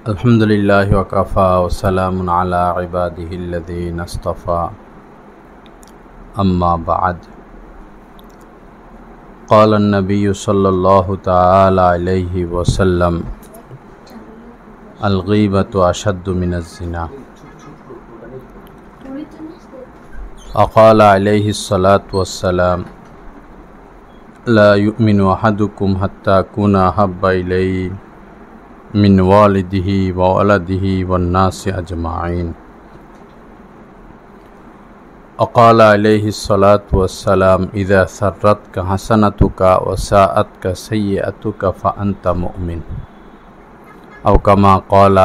अल्हम्दुलिल्लाहि वकफ़ा वस्सलामुन अला इबादिहिल्लज़ीना इस्तफ़ा अम्मा बअद। क़ाल अन्नबिय्यु सल्लल्लाहु तआला अलैहि वसल्लम अल-ग़ीबतु अशद्दु मिनज़्ज़िना। क़ाल अलैहिस्सलातु वस्सलाम ला युमिनु अहदुकुम हत्ता अकूना अहब्बा इलैहि मिन वालिदिही व वलदिही वन्नासि अजमाइन। अक़ाल अलैहिस्सलातु वस्सलाम इज़ा सर्रतका हसनतुका व साअतका सय्यअतुका फ़अन्ता मुमिन। औ कमा क़ाल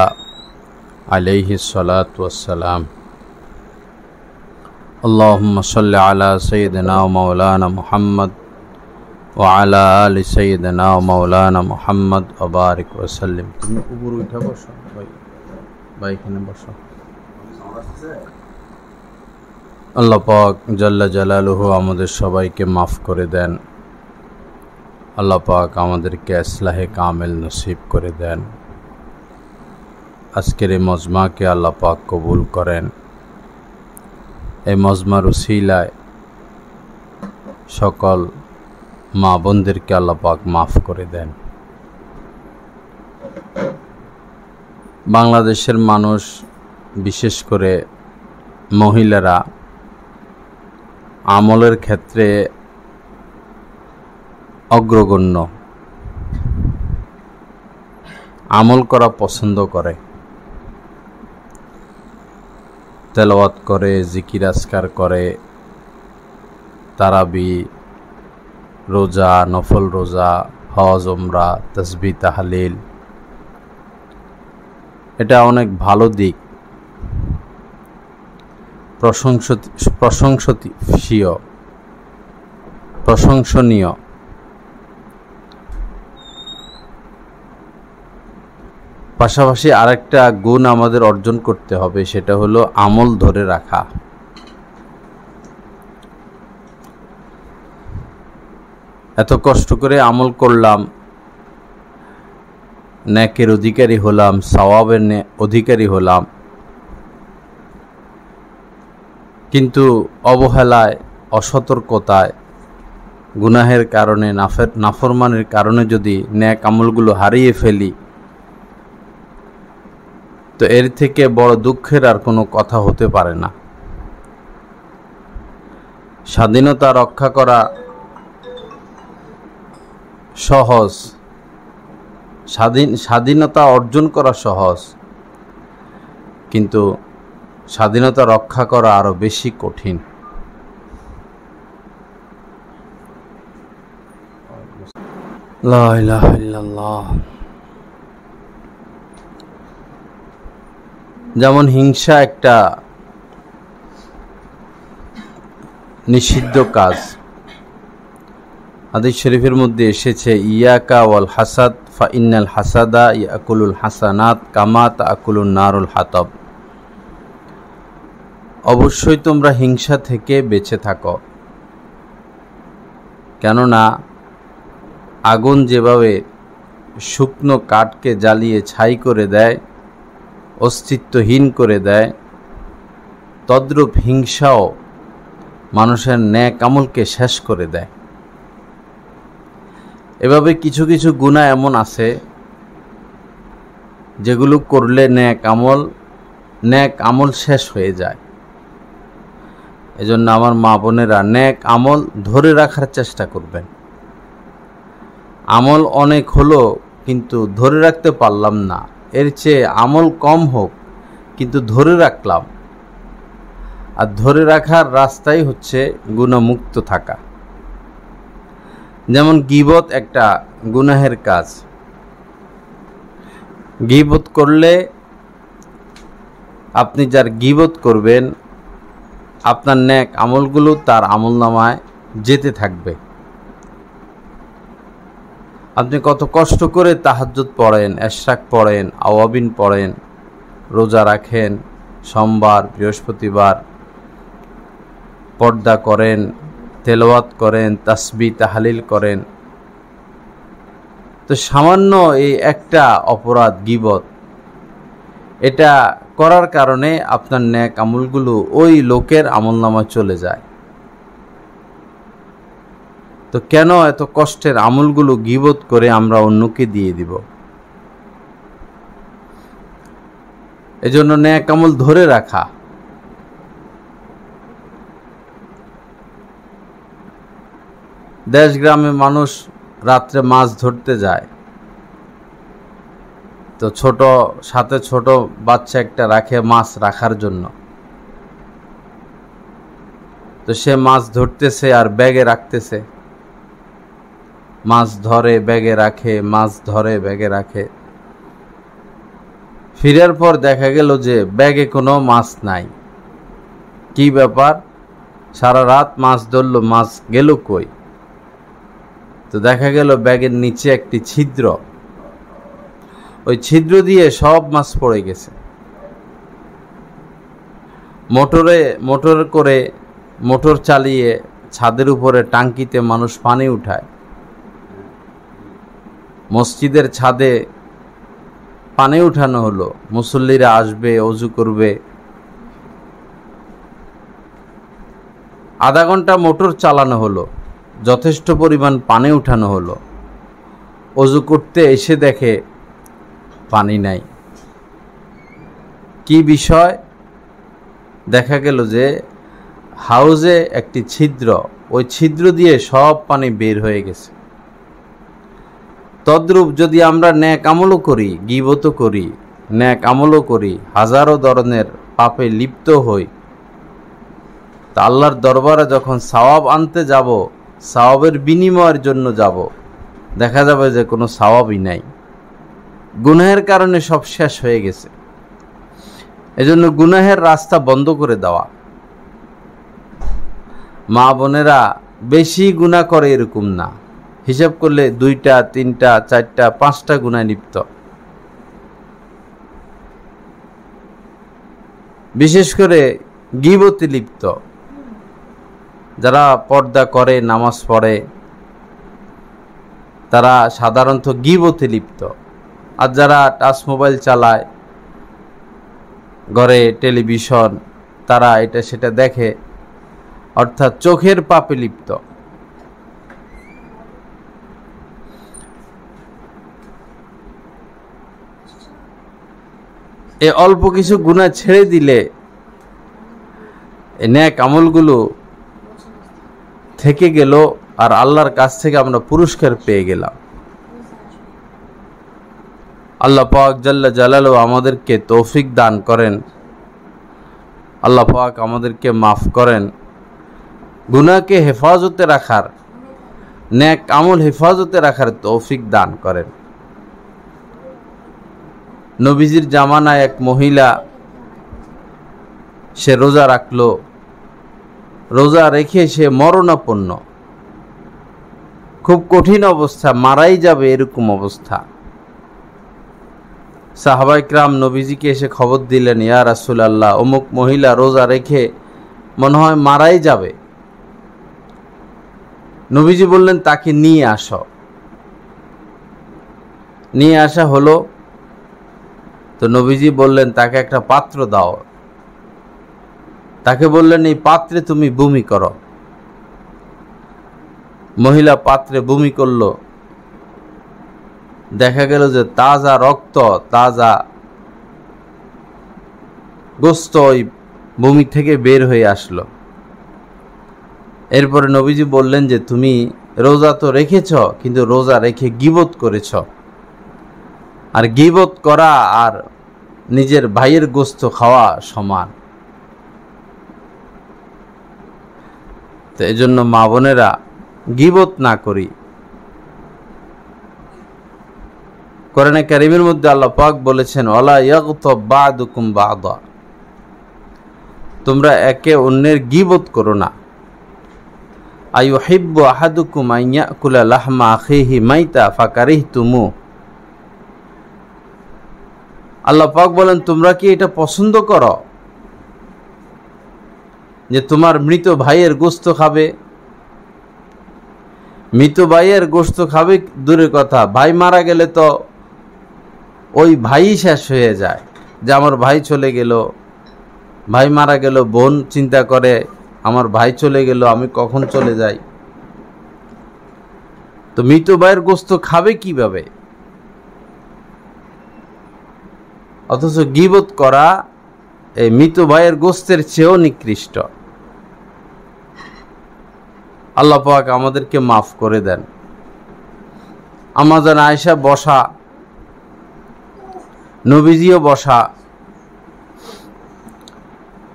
अलैहिस्सलातु वस्सलाम। अल्लाहुम्मा सल्लि अला सय्यिदिना व मौलाना मुहम्मद व अला आलि सय्यिदिना व मौलाना मुहम्मद व बारिक व सल्लिम। তুমি উপরে উঠে বসো ভাই, এখানে বসো। আল্লাহ পাক জাল্লা জালালুহু আমাদের সবাইকে মাফ করে দেন। আল্লাহ পাক আমাদেরকে ইসলাহে কামেল নসিব করে দেন। আজকের এই মজমাকে আল্লাহ পাক কবুল করেন। এই মজমার উসিলায় সকল মা বোনদেরকে আল্লাহ পাক মাফ করে দেন। বাংলাদেশের মানুষ, বিশেষ করে মহিলারা আমলের ক্ষেত্রে অগ্রগণ্য, আমল করা পছন্দ করে, তেলাওয়াত করে, জিকির আজকার করে, তারাবি, রোজা, নফল রোজা, হজ, উমরা, তাসবিহ, তাহলিল, এটা অনেক ভালো দিক, প্রশংসনীয়। পাশাপাশি আরেকটা গুণ আমাদের অর্জন করতে হবে, সেটা হলো আমল ধরে রাখা। এত কষ্ট করে আমল করলাম, নেকের অধিকারী হলাম, সওয়াবের অধিকারী হলাম, কিন্তু অবহেলায়, অসতর্কতায়, গুনাহের কারণে, নাফরমানের কারণে যদি নেক আমলগুলো হারিয়ে ফেলি, তো এর থেকে বড় দুঃখের আর কোনো কথা হতে পারে না। স্বাধীনতা রক্ষা করা সহজ, স্বাধীনতা অর্জন করা সহজ, কিন্তু স্বাধীনতা রক্ষা করা আরো বেশি কঠিন। লা ইলাহা ইল্লাল্লাহ। যেমন হিংসা একটা নিষিদ্ধ কাজ। হাদিস শরীফের মধ্যে এসেছে, ইয়াকা ওয়াল হাসাদ ফা ইন্নাল হাসাদা ইয়াকুলুল হাসানাত কামা তাকুলুন নারুল হাতাব। অবশ্যই তোমরা হিংসা থেকে বেঁচে থাকো, কেননা আগুন যেভাবে শুকনো কাঠকে জ্বালিয়ে ছাই করে দেয়, অস্তিত্বহীন করে দেয়, তদ্রূপ হিংসাও মানুষের নেক আমলকে শেষ করে দেয়। এভাবে কিছু কিছু গুনাহ এমন আছে যেগুলো করলে নেক আমল শেষ হয়ে যায়। এজন্য আমার মা বোনেরা নেক আমল ধরে রাখার চেষ্টা করবেন। আমল অনেক হলো কিন্তু ধরে রাখতে পারলাম না, এর চেয়ে আমল কম হোক কিন্তু ধরে রাখলাম। আর ধরে রাখার রাস্তাই হচ্ছে গুনাহমুক্ত থাকা। যেমন গীবত একটা গুনাহের কাজ। গীবত করলে আপনি যার গীবত করবেন, আপনার নেক আমলগুলো তার আমলনামায় যেতে থাকবে। আপনি কত কষ্ট করে তাহাজ্জুদ পড়েন, ইশরাক পড়েন, আওয়াবিন পড়েন, রোজা রাখেন, সোমবার, বৃহস্পতিবার পর্দা করেন, তেলাওয়াত করেন, তাসবিহ তাহলিল করেন, তো সামান্য এই একটা অপরাধ গীবত এটা করার কারণে আপনার নেক আমলগুলো ওই লোকের আমলনামায় চলে যায়। তো কেন এত কষ্টের আমলগুলো গীবত করে আমরা অন্যকে দিয়ে দিব? এজন্য নেক আমল ধরে রাখা। দেশ গ্রামে মানুষ রাত্রে মাছ ধরতে যায়, তো সাথে ছোট বাচ্চা একটা রাখে মাছ রাখার জন্য। তো সে মাছ ধরতেছে আর ব্যাগে রাখতেছে, মাছ ধরে ব্যাগে রাখে, মাছ ধরে ব্যাগে রাখে। ফিরার পর দেখা গেল যে ব্যাগে কোনো মাছ নাই। কি ব্যাপার? সারা রাত মাছ ধরলো, মাছ গেল কই? তো দেখা গেল ব্যাগের নিচে একটি ছিদ্র, ওই ছিদ্র দিয়ে সব মাছ পড়ে গেছে। মোটর চালিয়ে ছাদের উপরে টাঙ্কিতে মানুষ পানি উঠায়, মসজিদের ছাদে পানি উঠানো হলো, মুসল্লিরা আসবে, ওযু করবে। আধা ঘন্টা মোটর চালানো হলো, যথেষ্ট পরিমাণ পানি উঠানো হলো। ওযু করতে এসে দেখে পানি নাই। কি বিষয়? দেখা গেল যে হাউজে একটি ছিদ্র, ওই ছিদ্র দিয়ে সব পানি বের হয়ে গেছে। তদ্রূপ যদি আমরা নেক আমলও করি, গীবতও করি, নেক আমলও করি, হাজারো ধরনের পাপে লিপ্ত হই, তা আল্লাহর দরবারে যখন সওয়াব আনতে যাব, সওয়াবের বিনিময়ের জন্য যাব, দেখা যাবে যে কোনো সওয়াবই নাই। গুনাহের কারণে সব শেষ হয়ে গেছে। এজন্য গুনাহের রাস্তা বন্ধ করে দেওয়া। মা বোনেরা বেশি গুনাহ করে এরকম না, হিসাব করলে 2টা 3টা 4টা 5টা গুনাহে লিপ্ত। বিশেষ করে গীবতে লিপ্ত। যারা পর্দা করে, নামাজ পড়ে, তারা সাধারণত গীবতে লিপ্ত। আর যারা টাচ মোবাইল চালায়, ঘরে টেলিভিশন, তারা এটা সেটা দেখে, অর্থাৎ চোখের পাপে লিপ্ত। এই অল্প কিছু গুনাহ ছেড়ে দিলে নেক আমলগুলো থেকে গেল, আর আল্লাহর কাছ থেকে আমরা পুরস্কার পেয়ে গেলাম। আল্লাহ পাক জাল্লা জালালু আমাদেরকে তৌফিক দান করেন। আল্লাহ পাক আমাদেরকে মাফ করেন। গুনাহকে হেফাজতে রাখার, নেক আমল হেফাজতে রাখার তৌফিক দান করেন। নবীজির জামানায় এক মহিলা, সে রোজা রাখলো, রোজা রেখে সে মরণাপন্ন, খুব কঠিন অবস্থা, মারাই যাবে এরকম অবস্থা। সাহাবায়ে কিরাম নবীজিকে এসে খবর দিলেন, ইয়া রাসূলুল্লাহ, অমুক মহিলা রোজা রেখে মনে হয় মারাই যাবে। নবীজি বললেন, তাকে নিয়ে আসো। নিয়ে আসা হলো। তো নবীজি বললেন, তাকে একটা পাত্র দাও। তাকে বললেন, এই পাত্রে তুমি বমি করো। মহিলা পাত্রে বমি করলো। দেখা গেল যে তাজা রক্ত, তাজা গোস্ত ওই বমি থেকে বের হয়ে আসলো। এরপরে নবীজি বললেন যে তুমি রোজা তো রেখেছ, কিন্তু রোজা রেখে গীবত করেছ। আর গীবত করা আর নিজের ভাইয়ের গোস্ত খাওয়া সমান। তো এই জন্য মা বোনেরা গীবত না করি। কোরআনে কারীমের মধ্যে আল্লাহ পাক বলেছেন, ওয়ালা ইয়াগতাব বা'দুকুম বা'দা, তোমরা একে অন্যের গীবত করো না। আইয়ুহিব্বু আহাদুকুম আন ইয়াকুলা লাহমা আখিহি মাইতা ফাকারিহতুমু, আল্লাহ পাক বলেন, তোমরা কি এটা পছন্দ করো যে তোমার মৃত ভাইয়ের গোশত খাবে? মৃত ভাইয়ের গোশত খাবে দূরের কথা, ভাই মারা গেলে তো ওই ভাই শেষ হয়ে যায়। যে আমার ভাই চলে গেল, ভাই মারা গেল, বোন চিন্তা করে আমার ভাই চলে গেল, আমি কখন চলে যাই। তো মৃত ভাইয়ের গোস্ত খাবে কিভাবে? অথচ গীবত করা এই মৃত ভাইয়ের গোস্তের চেয়েও নিকৃষ্ট। আল্লাহ পাক আমাদেরকে মাফ করে দেন। আম্মা জান আয়েশা বসা, নবীজিও বসা।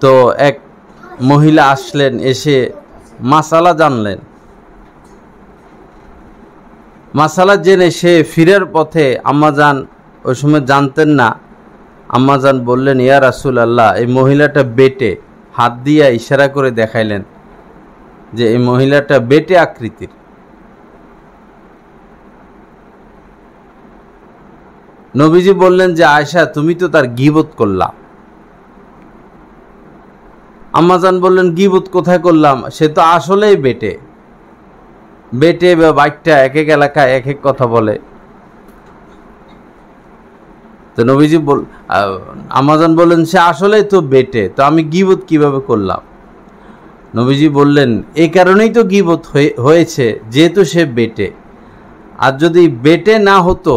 তো এক মহিলা আসলেন, এসে মাসালা জানলেন। মাসালা জেনে সে ফিরের পথে, আম্মাজান ওই সময় জানতেন না, আম্মাজান বললেন, ইয়া রাসূলুল্লাহ, এই মহিলাটা বেটে, হাত দিয়ে ইশারা করে দেখাইলেন যে এই মহিলাটা বেটে আকৃতির। নবীজি বললেন যে আয়েশা, তুমি তো তার গীবত করলা। আম্মাজান বললেন, গীবত কোথায় করলাম? সে তো আসলেই বেটে। বেটে বা বাইকটা এক এক এলাকায় এক এক কথা বলে। তো নবীজি আম্মাজান বললেন, সে আসলেই তো বেটে, তো আমি গীবত কিভাবে করলাম? নবীজি বললেন, এই কারণেই তো গীবত হয়েছে, যেহেতু সে বেটে। আর যদি বেটে না হতো,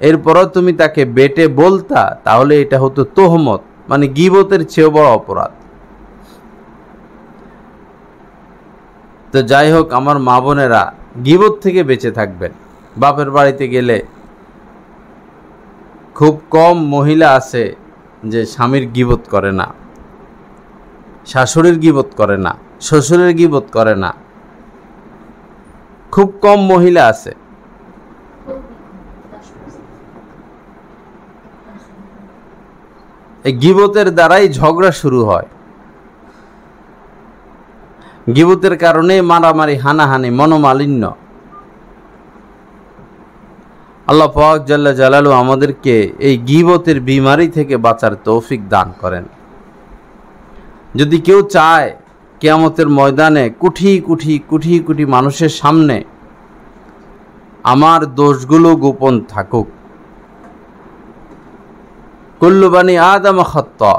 এরপরও তুমি তাকে বেটে বলতা, তাহলে এটা হতো তোহমত, মানে গীবতের চেয়েও বড় অপরাধ। তো যাই হোক, আমার মা বোনেরা, গীবত থেকে বেঁচে থাকবেন। বাপের বাড়িতে গেলে খুব কম মহিলা আছে যে স্বামীর গীবত করে না, শাশুড়ির গীবত করে না, শ্বশুরের গীবত করে না। খুব কম মহিলা আছে। এই গীবতের দ্বারাই ঝগড়া শুরু হয়। গীবতের কারণে মারামারি, হানাহানি, মনোমালিন্য। আল্লাহ পাক জাল্লা জালালু আমাদেরকে এই গীবতের বিমারি থেকে বাঁচার তৌফিক দান করেন। যদি কেউ চায় কিয়ামতের ময়দানে কোটি কোটি কোটি কোটি মানুষের সামনে আমার দোষগুলো গোপন থাকুক, কুল্লু বানি আদম খাত্তা,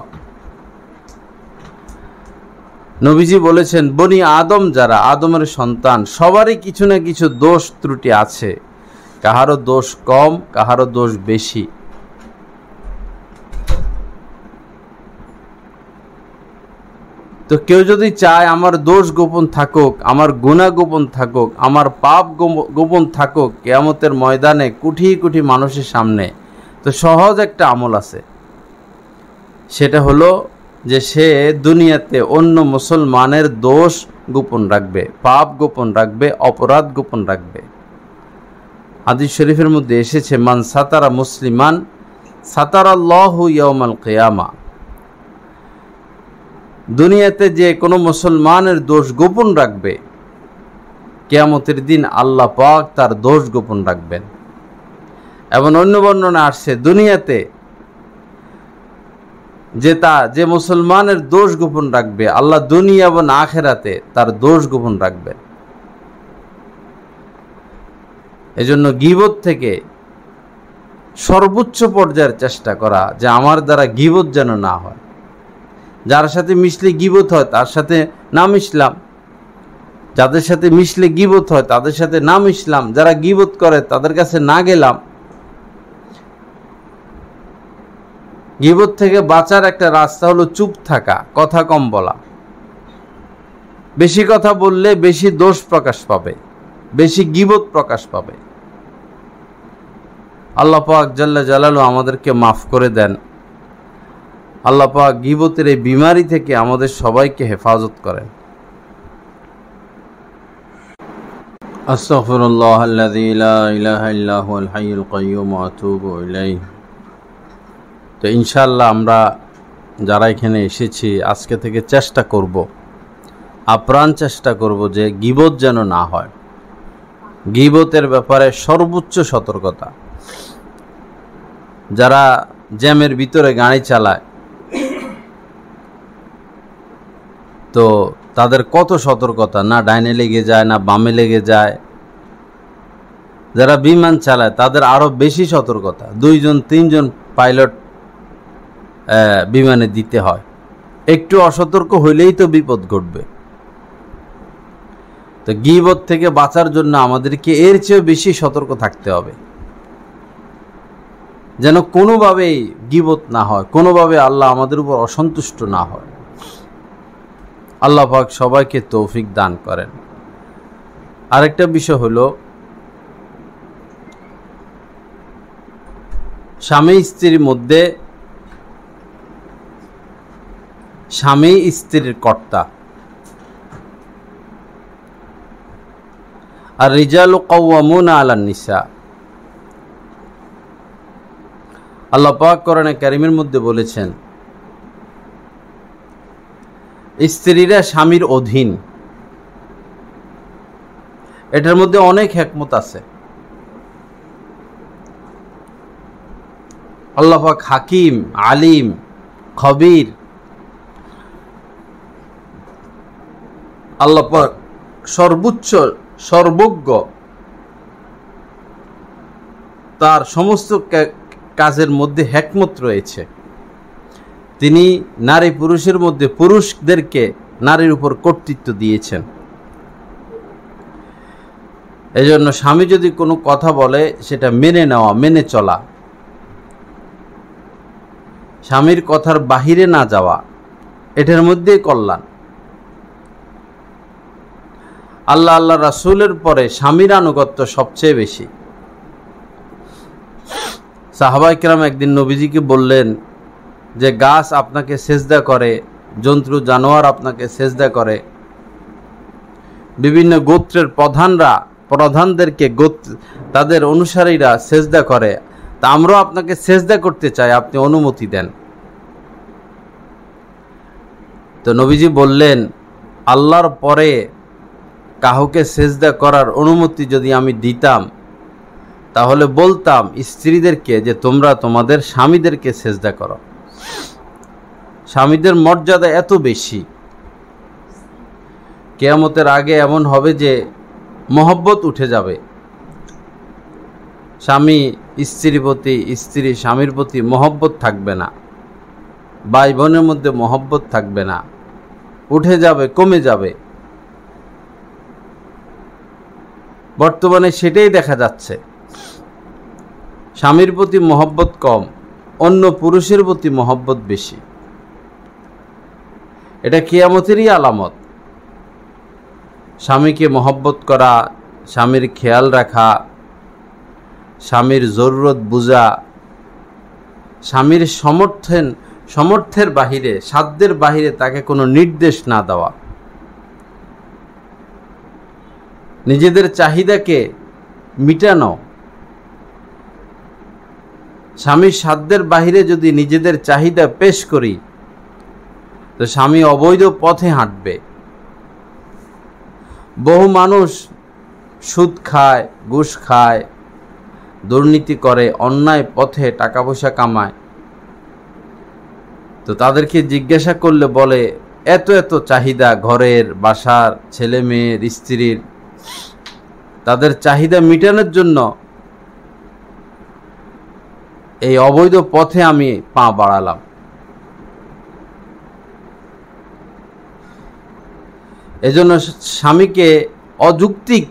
নবীজি বলেছেন, বনি আদম যারা, আদমের সন্তান, সবারই কিছু না কিছু দোষ ত্রুটি আছে। কাহারও দোষ কম, কাহারও দোষ বেশি। তো কেউ যদি চায় আমার দোষ গোপন থাকুক, আমার গুনাহ গোপন থাকুক, আমার পাপ গোপন থাকুক কিয়ামতের ময়দানে কোটি কোটি মানুষের সামনে, তো সহজ একটা আমল আছে। সেটা হলো যে সে দুনিয়াতে অন্য মুসলমানের দোষ গোপন রাখবে, পাপ গোপন রাখবে, অপরাধ গোপন রাখবে। হাদিস শরীফের মধ্যে এসেছে, মান সাতারা মুসলিমান সাতারাল্লাহু ইয়াউমাল কিয়ামা। দুনিয়াতে যে কোনো মুসলমানের দোষ গোপন রাখবে, কিয়ামতের দিন আল্লাহ পাক তার দোষ গোপন রাখবেন। এবং অন্য বর্ণনা আসছে, দুনিয়াতে যে মুসলমানের দোষ গোপন রাখবে, আল্লাহ দুনিয়া এবং আখিরাতে তার দোষ গোপন রাখবেন। এজন্য গীবত থেকে সর্বোচ্চ পর্যায়ের চেষ্টা করা, যে আমার দ্বারা গীবত যেন না হয়। যার সাথে মিশলে গীবত হয় তার সাথে না মিশলাম, যাদের সাথে মিশলে গীবত হয় তাদের সাথে না মিশলাম, যারা গীবত করে তাদের কাছে না গেলাম। গীবত থেকে বাঁচার একটা রাস্তা হলো চুপ থাকা, কথা কম বলা। বেশি কথা বললে বেশি দোষ প্রকাশ পাবে, বেশি গীবত প্রকাশ পাবে। আল্লাহ পাক জাল্লা জালালু আমাদেরকে মাফ করে দেন। আল্লাহ পাক গীবতের এই বিমারি থেকে আমাদের সবাইকে হেফাজত করেন। আস্তাগফিরুল্লাহ আল্লাযী লা ইলাহা ইল্লা হুয়াল হাইয়ুল কাইয়্যুম ওয়া আতুবু ইলাইহি। তো ইনশাআল্লাহ আমরা যারা এখানে এসেছি আজকে থেকে চেষ্টা করব, আপ্রাণ চেষ্টা করব যে গীবত যেন না হয়। গীবতের ব্যাপারে সর্বোচ্চ সতর্কতা। যারা জ্যামের ভিতরে গাড়ি চালায়, তো তাদের কত সতর্কতা, না ডাইনে লেগে যায় না বামে লেগে যায়। যারা বিমান চালায় তাদের আরো বেশি সতর্কতা। 2 জন 3 জন পাইলট বিমানে দিতে হয়। একটু অসতর্ক হইলেই তো বিপদ ঘটবে। তো গীবত থেকে বাঁচার জন্য আমাদেরকে এর চেয়ে বেশি সতর্ক থাকতে হবে, যেন কোনোভাবেই গীবত না হয়, কোনোভাবে আল্লাহ আমাদের উপর অসন্তুষ্ট না হয়। আল্লাহ পাক সবাইকে তৌফিক দান করেন। আরেকটা বিষয় হলো, স্বামী স্ত্রীর মধ্যে স্বামী স্ত্রীর কর্তা। আর রিজালু কাওয়ামুনা আলান নিসা। আল্লাহ পাক কোরআনে কারীমের মধ্যে বলেছেন স্ত্রীরা স্বামীর অধীন। এটার মধ্যে অনেক হিকমত আছে। আল্লাহ পাক হাকিম, আলিম, খবীর। আল্লাহ পাক সর্বোচ্চ, সর্বজ্ঞ। তার সমস্ত কাজের মধ্যে হিকমত রয়েছে। তিনি নারী পুরুষের মধ্যে পুরুষদেরকে নারীর উপর কর্তৃত্ব দিয়েছেন। এজন্য স্বামী যদি কোনো কথা বলে সেটা মেনে নেওয়া, মেনে চলা, স্বামীর কথার বাহিরে না যাওয়া, এটার মধ্যেই কল্যাণ। আল্লাহ আল্লাহ রাসূলের পরে স্বামীর আনুগত্য সবচেয়ে বেশি। সাহাবায়ে কেরাম একদিন নবীজিকে বললেন যে গাছ আপনাকে সেজদা করে, জন্তু জানোয়ার আপনাকে সেজদা করে, বিভিন্ন গোত্রের প্রধানদেরকে তাদের অনুসারীরা সেজদা করে, তা আমরাও আপনাকে সেজদা করতে চাই, আপনি অনুমতি দেন। তো নবীজি বললেন আল্লাহর পরে কাউকে সেজদা করার অনুমতি যদি আমি দিতাম তাহলে বলতাম স্ত্রীদেরকে যে তোমরা তোমাদের স্বামীদেরকে সেজদা করো। স্বামীদের মর্যাদা এত বেশি, কিয়ামতের আগে এমন হবে যে মহব্বত উঠে যাবে। স্বামী স্ত্রীর প্রতি, স্ত্রী স্বামীর প্রতি মহব্বত থাকবে না, ভাই বোনের মধ্যে মহব্বত থাকবে না, উঠে যাবে, কমে যাবে। বর্তমানে সেটাই দেখা যাচ্ছে। স্বামীর প্রতি মহব্বত কম, অন্য পুরুষের প্রতি মহব্বত বেশি। এটা কিয়ামতেরই আলামত। স্বামীকে মহব্বত করা, স্বামীর খেয়াল রাখা, স্বামীর জরুরত বুঝা, স্বামীর সমর্থের বাহিরে, সাধ্যের বাহিরে তাকে কোনো নির্দেশ না দেওয়া, নিজেদের চাহিদাকে মিটানো। স্বামীর সাধ্যের বাহিরে যদি নিজেদের চাহিদা পেশ করি তো স্বামী অবৈধ পথে হাঁটবে। বহু মানুষ সুদ খায়, ঘুষ খায়, দুর্নীতি করে, অন্যায় পথে টাকা পয়সা কামায়। তো তাদেরকে জিজ্ঞাসা করলে বলে এত এত চাহিদা, ঘরের, বাসার, ছেলে মেয়ের, স্ত্রীর, তাদের চাহিদা মিটানোর জন্য এই অবৈধ পথে আমি পা বাড়ালাম। এজন্য স্বামীকে অযৌক্তিক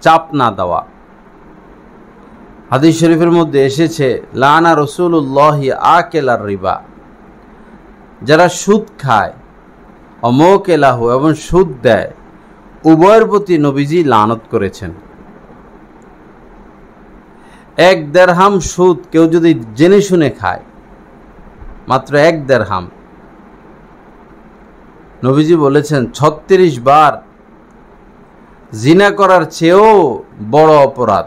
চাপ না দেওয়া। হাদিস শরীফের মধ্যে এসেছে লানা রাসূলুল্লাহি আকেলার রিবা, যারা সুদ খায়, অমোকেলাহু এবং সুদ দেয়, উভয়ের প্রতি নবীজি লানত করেছেন। 1 দিরহাম সুদ কেউ যদি জেনে শুনে খায়, মাত্র 1 দিরহাম, নবীজি বলেছেন 36 বার জিনা করার চেয়েও বড় অপরাধ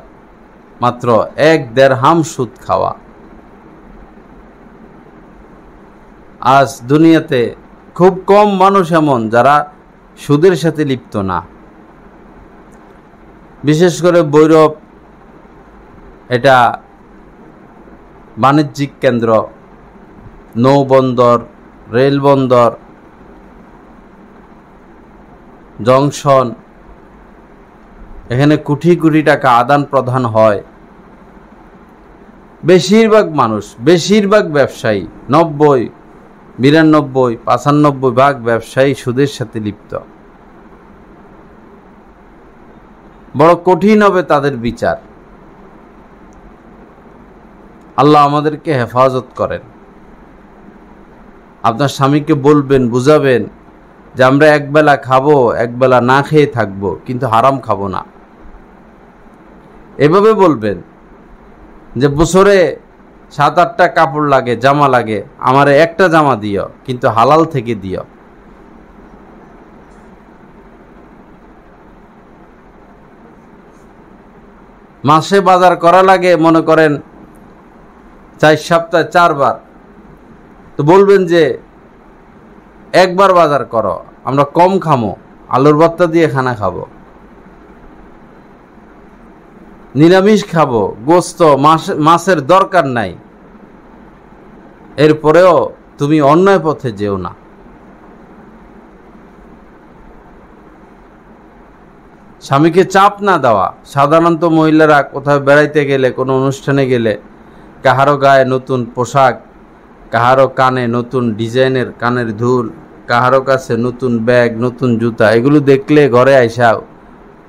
মাত্র 1 দিরহাম সুদ খাওয়া। আজ দুনিয়াতে খুব কম মানুষ এমন যারা সুদের সাথে লিপ্ত না। বিশেষ করে ভৈরব, এটা বাণিজ্যিক কেন্দ্র, নৌবন্দর, রেলবন্দর, জংশন, এখানে কোটি কোটি টাকা আদান প্রদান হয়। বেশিরভাগ মানুষ, বেশিরভাগ ব্যবসায়ী, 92-95% ব্যবসায়ী সুদের সাথে লিপ্ত। বড় কঠিন হবে তাদের বিচার। আল্লাহ আমাদেরকে হেফাজত করেন। আপনার স্বামীকে বলবেন, বুঝাবেন যে আমরা একবেলা খাবো, একবেলা না খেয়ে থাকবো, কিন্তু হারাম খাবো না। এভাবে বলবেন যে বছরে 7-8টা কাপড় লাগে, জামা লাগে, আমারে একটা জামা দিও, কিন্তু হালাল থেকে দিও। মাসে বাজার করা লাগে মনে করেন 4 সপ্তাহে 4 বার, তো বলবেন যে একবার বাজার করো, আমরা কম খামো, আলুর ভর্তা দিয়ে খানা খাবো, নিরামিষ খাবো, গোস্ত মাছের দরকার নাই। এরপরেও তুমি অন্যায় পথে যেও না। স্বামীকে চাপ না দেওয়া। সাধারণত মহিলারা কোথাও বেড়াইতে গেলে, কোনো অনুষ্ঠানে গেলে, কাহারো গায়ে নতুন পোশাক, কাহারো কানে নতুন ডিজাইনের কানের দুল, কাহারো কাছে নতুন ব্যাগ, নতুন জুতা, এগুলো দেখলে ঘরে আইসা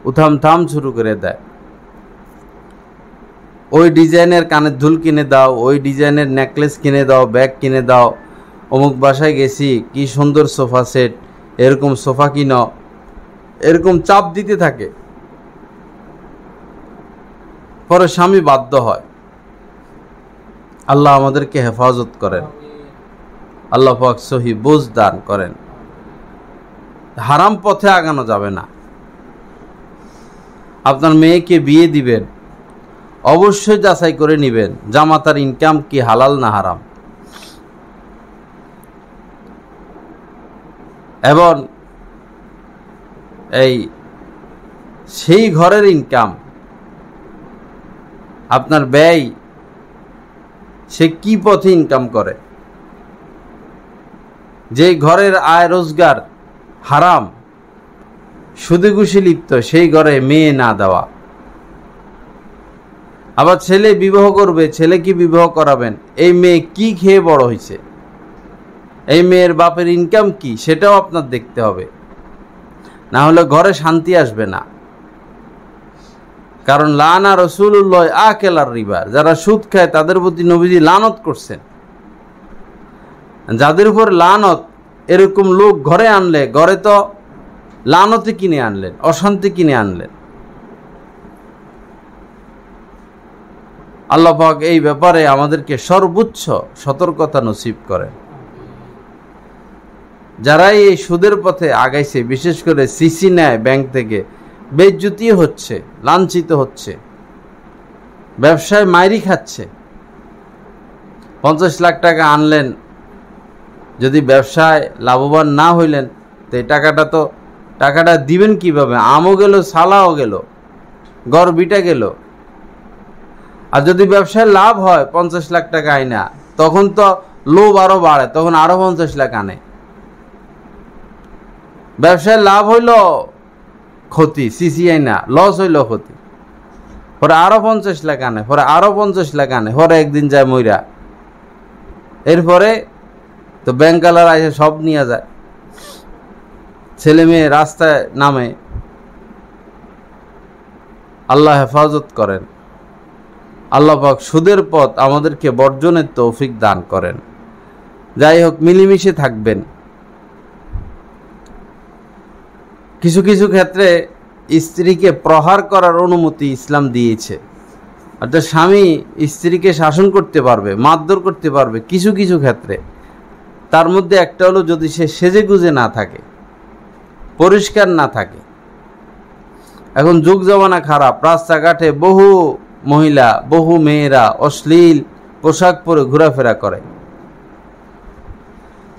উথাম থাম শুরু করে দেয়। ওই ডিজাইনের কানের দুল কিনে দাও, ওই ডিজাইনের নেকলেস কিনে দাও, ব্যাগ কিনে দাও, অমুক বাসায় গেছি, কি সুন্দর সোফা সেট, এরকম সোফা কিনো, এরকম চাপ দিতে থাকে। পরে স্বামী বাধ্য হয়। আল্লাহ আমাদেরকে হেফাজত করেন। আল্লাহ পাক সহি বুঝ দান করেন। হারাম পথে আগানো যাবে না। আপনার মেয়েকে বিয়ে দিবেন, অবশ্যই যাচাই করে নেবেন জামাতার ইনকাম কি হালাল না হারাম, এবং সেই ঘরের ইনকাম, আপনার ব্যয়, সে কি পথে ইনকাম করে। যে ঘরের আয় রোজগার হারাম, সুদে ঘুষে লিপ্ত, সেই ঘরে মেয়ে না দেওয়া। আবার ছেলে বিবাহ করবে, ছেলেকে বিবাহ করাবেন, এই মেয়ে কি খেয়ে বড় হয়েছে, এই মেয়ের বাপের ইনকাম কি, সেটাও আপনার দেখতে হবে। না হলে ঘরে শান্তি আসবে না। কারণ লানা রাসূলুল্লাহ আকেলার রিবা, যারা সুদ খায় তাদের প্রতি নবীজি লানত করছেন। যাদের উপর লানত, এরকম লোক ঘরে আনলে, ঘরে তো লানতে কিনে আনলেন, অশান্তি কিনে আনলেন। আল্লাহ পাক এই ব্যাপারে আমাদেরকে সর্বোচ্চ সতর্কতা নসিব করেন। যারাই এই সুদের পথে আগাইছে, বিশেষ করে সিসি নেয় ব্যাংক থেকে, বেইজ্জতি হচ্ছে, লাঞ্ছিত হচ্ছে, ব্যবসায় মাইরি খাচ্ছে। 50 লাখ টাকা আনলেন, যদি ব্যবসায় লাভবান না হইলেন, তো এই টাকাটা দিবেন কিভাবে? আমও গেল, সালাও গেল, গড় বিটা গেল। আর যদি ব্যবসায় লাভ হয় 50 লাখ টাকা আইনা, তখন তো লোভ আরো বাড়ে, তখন আরো 50 লাখ আনে। ব্যবসায় লাভ হইল ক্ষতি, সিসি আইনা লস হইল ক্ষতি, পরে আরো 50 লাখ আনে, পরে আরো 50 লাখ আনে, পরে একদিন যায় মইরা। এরপরে তো ব্যাংকালার এসে সব নিয়ে যায়, ছেলে মেয়ে রাস্তায় নামে। আল্লাহ হেফাজত করেন। আল্লাহ পাক সুদের পথ আমাদেরকে বর্জনের তৌফিক দান করেন। যাই হোক, মিলেমিশে থাকবেন। কিছু কিছু ক্ষেত্রে স্ত্রীকে প্রহার করার অনুমতি ইসলাম দিয়েছে, অর্থাৎ স্বামী স্ত্রীকে শাসন করতে পারবে, মারধর করতে পারবে কিছু কিছু ক্ষেত্রে। তার মধ্যে একটা হলো যদি সে সেজে গুজে না থাকে, পরিষ্কার না থাকে। এখন যুগ জমানা খারাপ, রাস্তাঘাটে বহু মহিলা, বহু মেয়েরা অশ্লীল পোশাক পরে ঘোরাফেরা করে।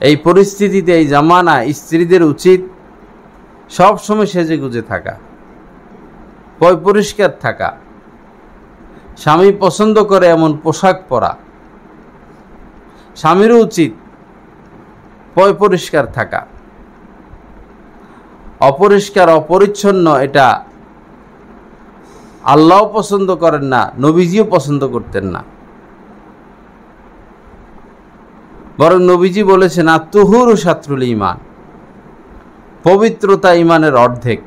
এই পরিস্থিতিতে, এই জামানা, স্ত্রীদের উচিত সব সময় সেজে গুজে থাকা, পরিষ্কার থাকা, স্বামী পছন্দ করে এমন পোশাক পরা। স্বামীরও উচিত পরিষ্কার থাকা। অপরিষ্কার, অপরিচ্ছন্ন, এটা আল্লাহও পছন্দ করেন না, নবীজিও পছন্দ করতেন না। বরং নবীজি বলেছেন আত-তুহুরু শাত্রুল ঈমান, পবিত্রতা ঈমানের অর্ধেক।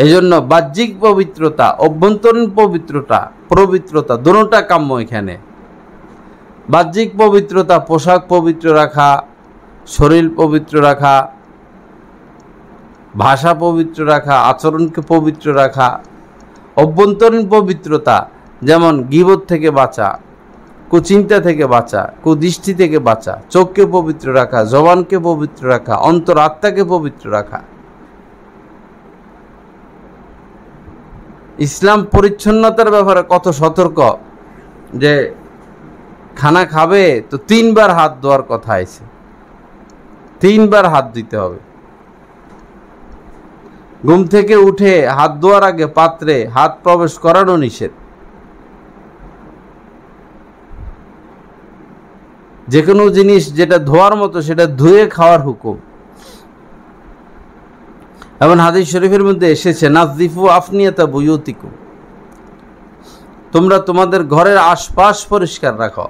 এই জন্য বাহ্যিক পবিত্রতা, অভ্যন্তরীণ পবিত্রতা দুটোটা কাম্য এখানে। বাহ্যিক পবিত্রতা, পোশাক পবিত্র রাখা, শরীর পবিত্র রাখা, ভাষা পবিত্র রাখা, আচরণকে পবিত্র রাখা। অভ্যন্তরীণ পবিত্রতা যেমন গীবত থেকে বাঁচা, কুচিন্তা থেকে বাঁচা, কুদৃষ্টি থেকে বাঁচা, চোখকে পবিত্র রাখা, জবানকে পবিত্র রাখা, অন্তর আত্মাকে পবিত্র রাখা। ইসলাম পরিচ্ছন্নতার ব্যাপারে কত সতর্ক, যে খানা খাবে তো 3 বার হাত ধোয়ার কথা আছে, 3 বার হাত দিতে হবে। ঘুম থেকে উঠে হাত ধোয়ার আগে পাত্রে হাত প্রবেশ করানো নিষেধ। যে কোনো জিনিস যেটা ধোয়ার মতো সেটা ধুয়ে খাওয়ার হুকুম। এবং হাদিস শরীফের মধ্যে এসেছে নাযিফু আফনিয়াতা বুয়ুতিকুম, তোমরা তোমাদের ঘরের আশপাশ পরিষ্কার রাখো।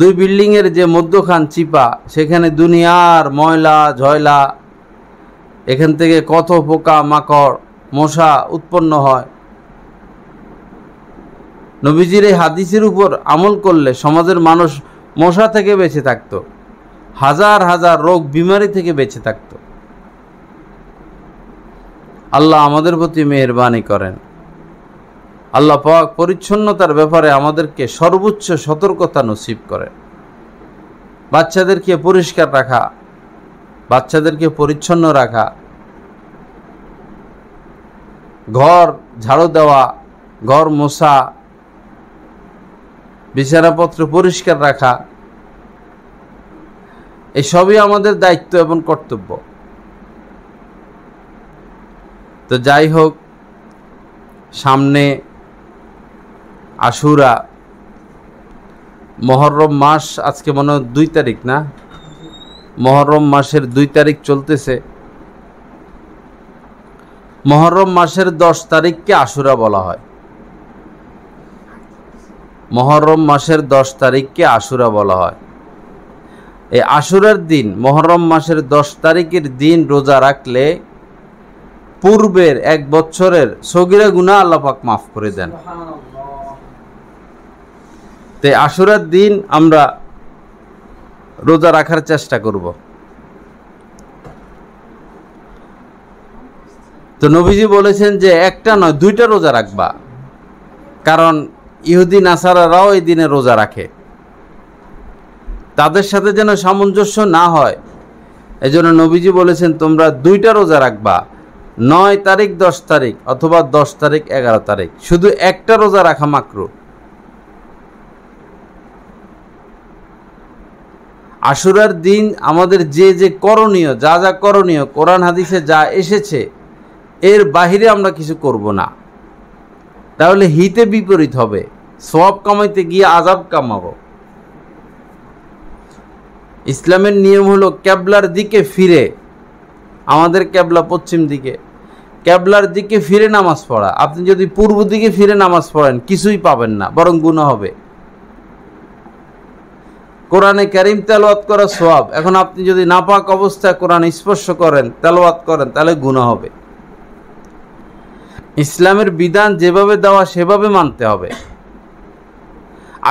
2 বিল্ডিং এর যে মধ্যখান চিপা, সেখানে দুনিয়ার ময়লা ঝয়লা, এখান থেকে কত পোকা মাকড় মশা উৎপন্ন হয়। নবীজির এই হাদিসের উপর আমল করলে সমাজের মানুষ মশা থেকে বেঁচে থাকতো, হাজার হাজার রোগ বিমারি থেকে বেঁচে থাকতো। আল্লাহ আমাদের প্রতি মেহেরবানি করেন। আল্লাহ পাক পরিচ্ছন্নতার ব্যাপারে আমাদেরকে সর্বোচ্চ সতর্কতা নসিব করেন। বাচ্চাদেরকে পরিষ্কার রাখা, বাচ্চাদেরকে পরিচ্ছন্ন রাখা, ঘর ঝাড়ু দেওয়া, ঘর মোছা, বিছানাপত্র পরিষ্কার রাখা, এসবই আমাদের দায়িত্ব এবং কর্তব্য। তো যাই হোক, সামনে আশুরা, মহররম মাস, আজকে মনে হয় 2 তারিখ না? মহররম মাসের 2 তারিখ চলতেছে। মহররম মাসের 10 তারিখকে আশুরা বলা হয়। মহররম মাসের 10 তারিখকে আশুরা বলা হয়। এই আশুরার দিন, মহররম মাসের 10 তারিখের দিন রোজা রাখলে পূর্বের 1 বছরের সগীরা গুনাহ আল্লাহ পাক মাফ করে দেন। তাই আশুরার দিন আমরা রোজা রাখার চেষ্টা করব। তো নবীজি বলেছেন যে একটা নয় 2টা রোজা রাখবা, কারণ ইহুদি নাসারারাও এই দিনে রোজা রাখে। তাদের সাথে যেন সামঞ্জস্য না হয়, এজন্য নবীজি বলেছেন তোমরা 2টা রোজা রাখবা, 9 তারিখ 10 তারিখ অথবা 10 তারিখ 11 তারিখ। শুধু একটা রোজা রাখা মাকরুহ। আশুরার দিন আমাদের যে যে করণীয়, যা যা করণীয়, কোরআন হাদিসে যা এসেছে এর বাহিরে আমরা কিছু করব না, তাহলে হিতে বিপরীত হবে। সওয়াব কামাইতে গিয়ে আযাব কামাবো। ইসলামের নিয়ম হলো কিবলার দিকে ফিরে, আমাদের কিবলা পশ্চিম দিকে, কিবলার দিকে ফিরে নামাজ পড়া। আপনি যদি পূর্ব দিকে ফিরে নামাজ পড়েন কিছুই পাবেন না, বরং গুনাহ হবে। কোরআনে কারীম তেলাওয়াত করা সওয়াব, এখন আপনি যদি নাপাক অবস্থায় কোরআন স্পর্শ করেন, তেলাওয়াত করেন, তাহলে গুনাহ হবে। ইসলামের বিধান যেভাবে দেওয়া সেভাবে মানতে হবে।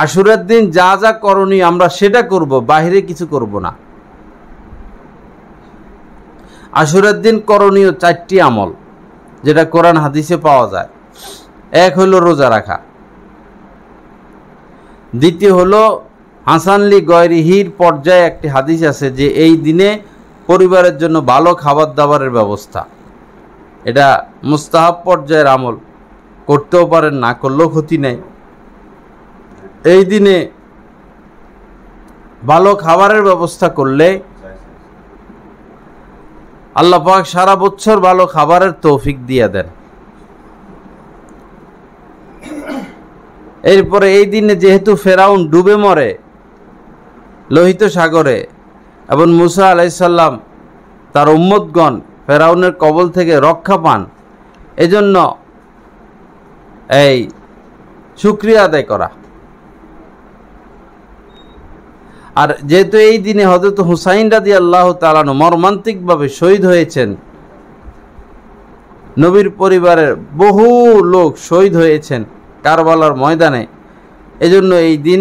আশুরার দিন যা যা করণীয় আমরা সেটা করব, বাহিরে কিছু করব না। আশুরার দিন করণীয় 4টি আমল, যেটা কোরআন হাদিসে পাওয়া যায়। 1 হলো রোজা রাখা, দ্বিতীয় হলো হাসানলি গয়রিহির পর্যায়ে একটি হাদিস আছে যে এই দিনে পরিবারের জন্য ভালো খাবার দাবারের ব্যবস্থা। এটা মুস্তাহাব পর্যায়ের আমল, করতেও পারেন, না করলেও ক্ষতি নেই। এই দিনে ভালো খাবারের ব্যবস্থা করলে আল্লাহ পাক সারা বছর ভালো খাবারের তৌফিক দিয়ে দেন। এরপরে এই দিনে যেহেতু ফেরাউন ডুবে মরে লোহিত সাগরে এবং মুসা আলাইহিস সালাম তার উম্মতগণ ফেরাউনের কবল থেকে রক্ষা পান, এজন্য এই শুকরিয়া আদায় করা, আর যেহেতু এই দিনে হযরত হুসাইন রাদিয়াল্লাহু তাআলা আনহু মর্মান্তিকভাবে শহীদ হয়েছেন, নবীর পরিবারের বহু লোক শহীদ হয়েছেন কারবালার ময়দানে, এজন্য এই দিন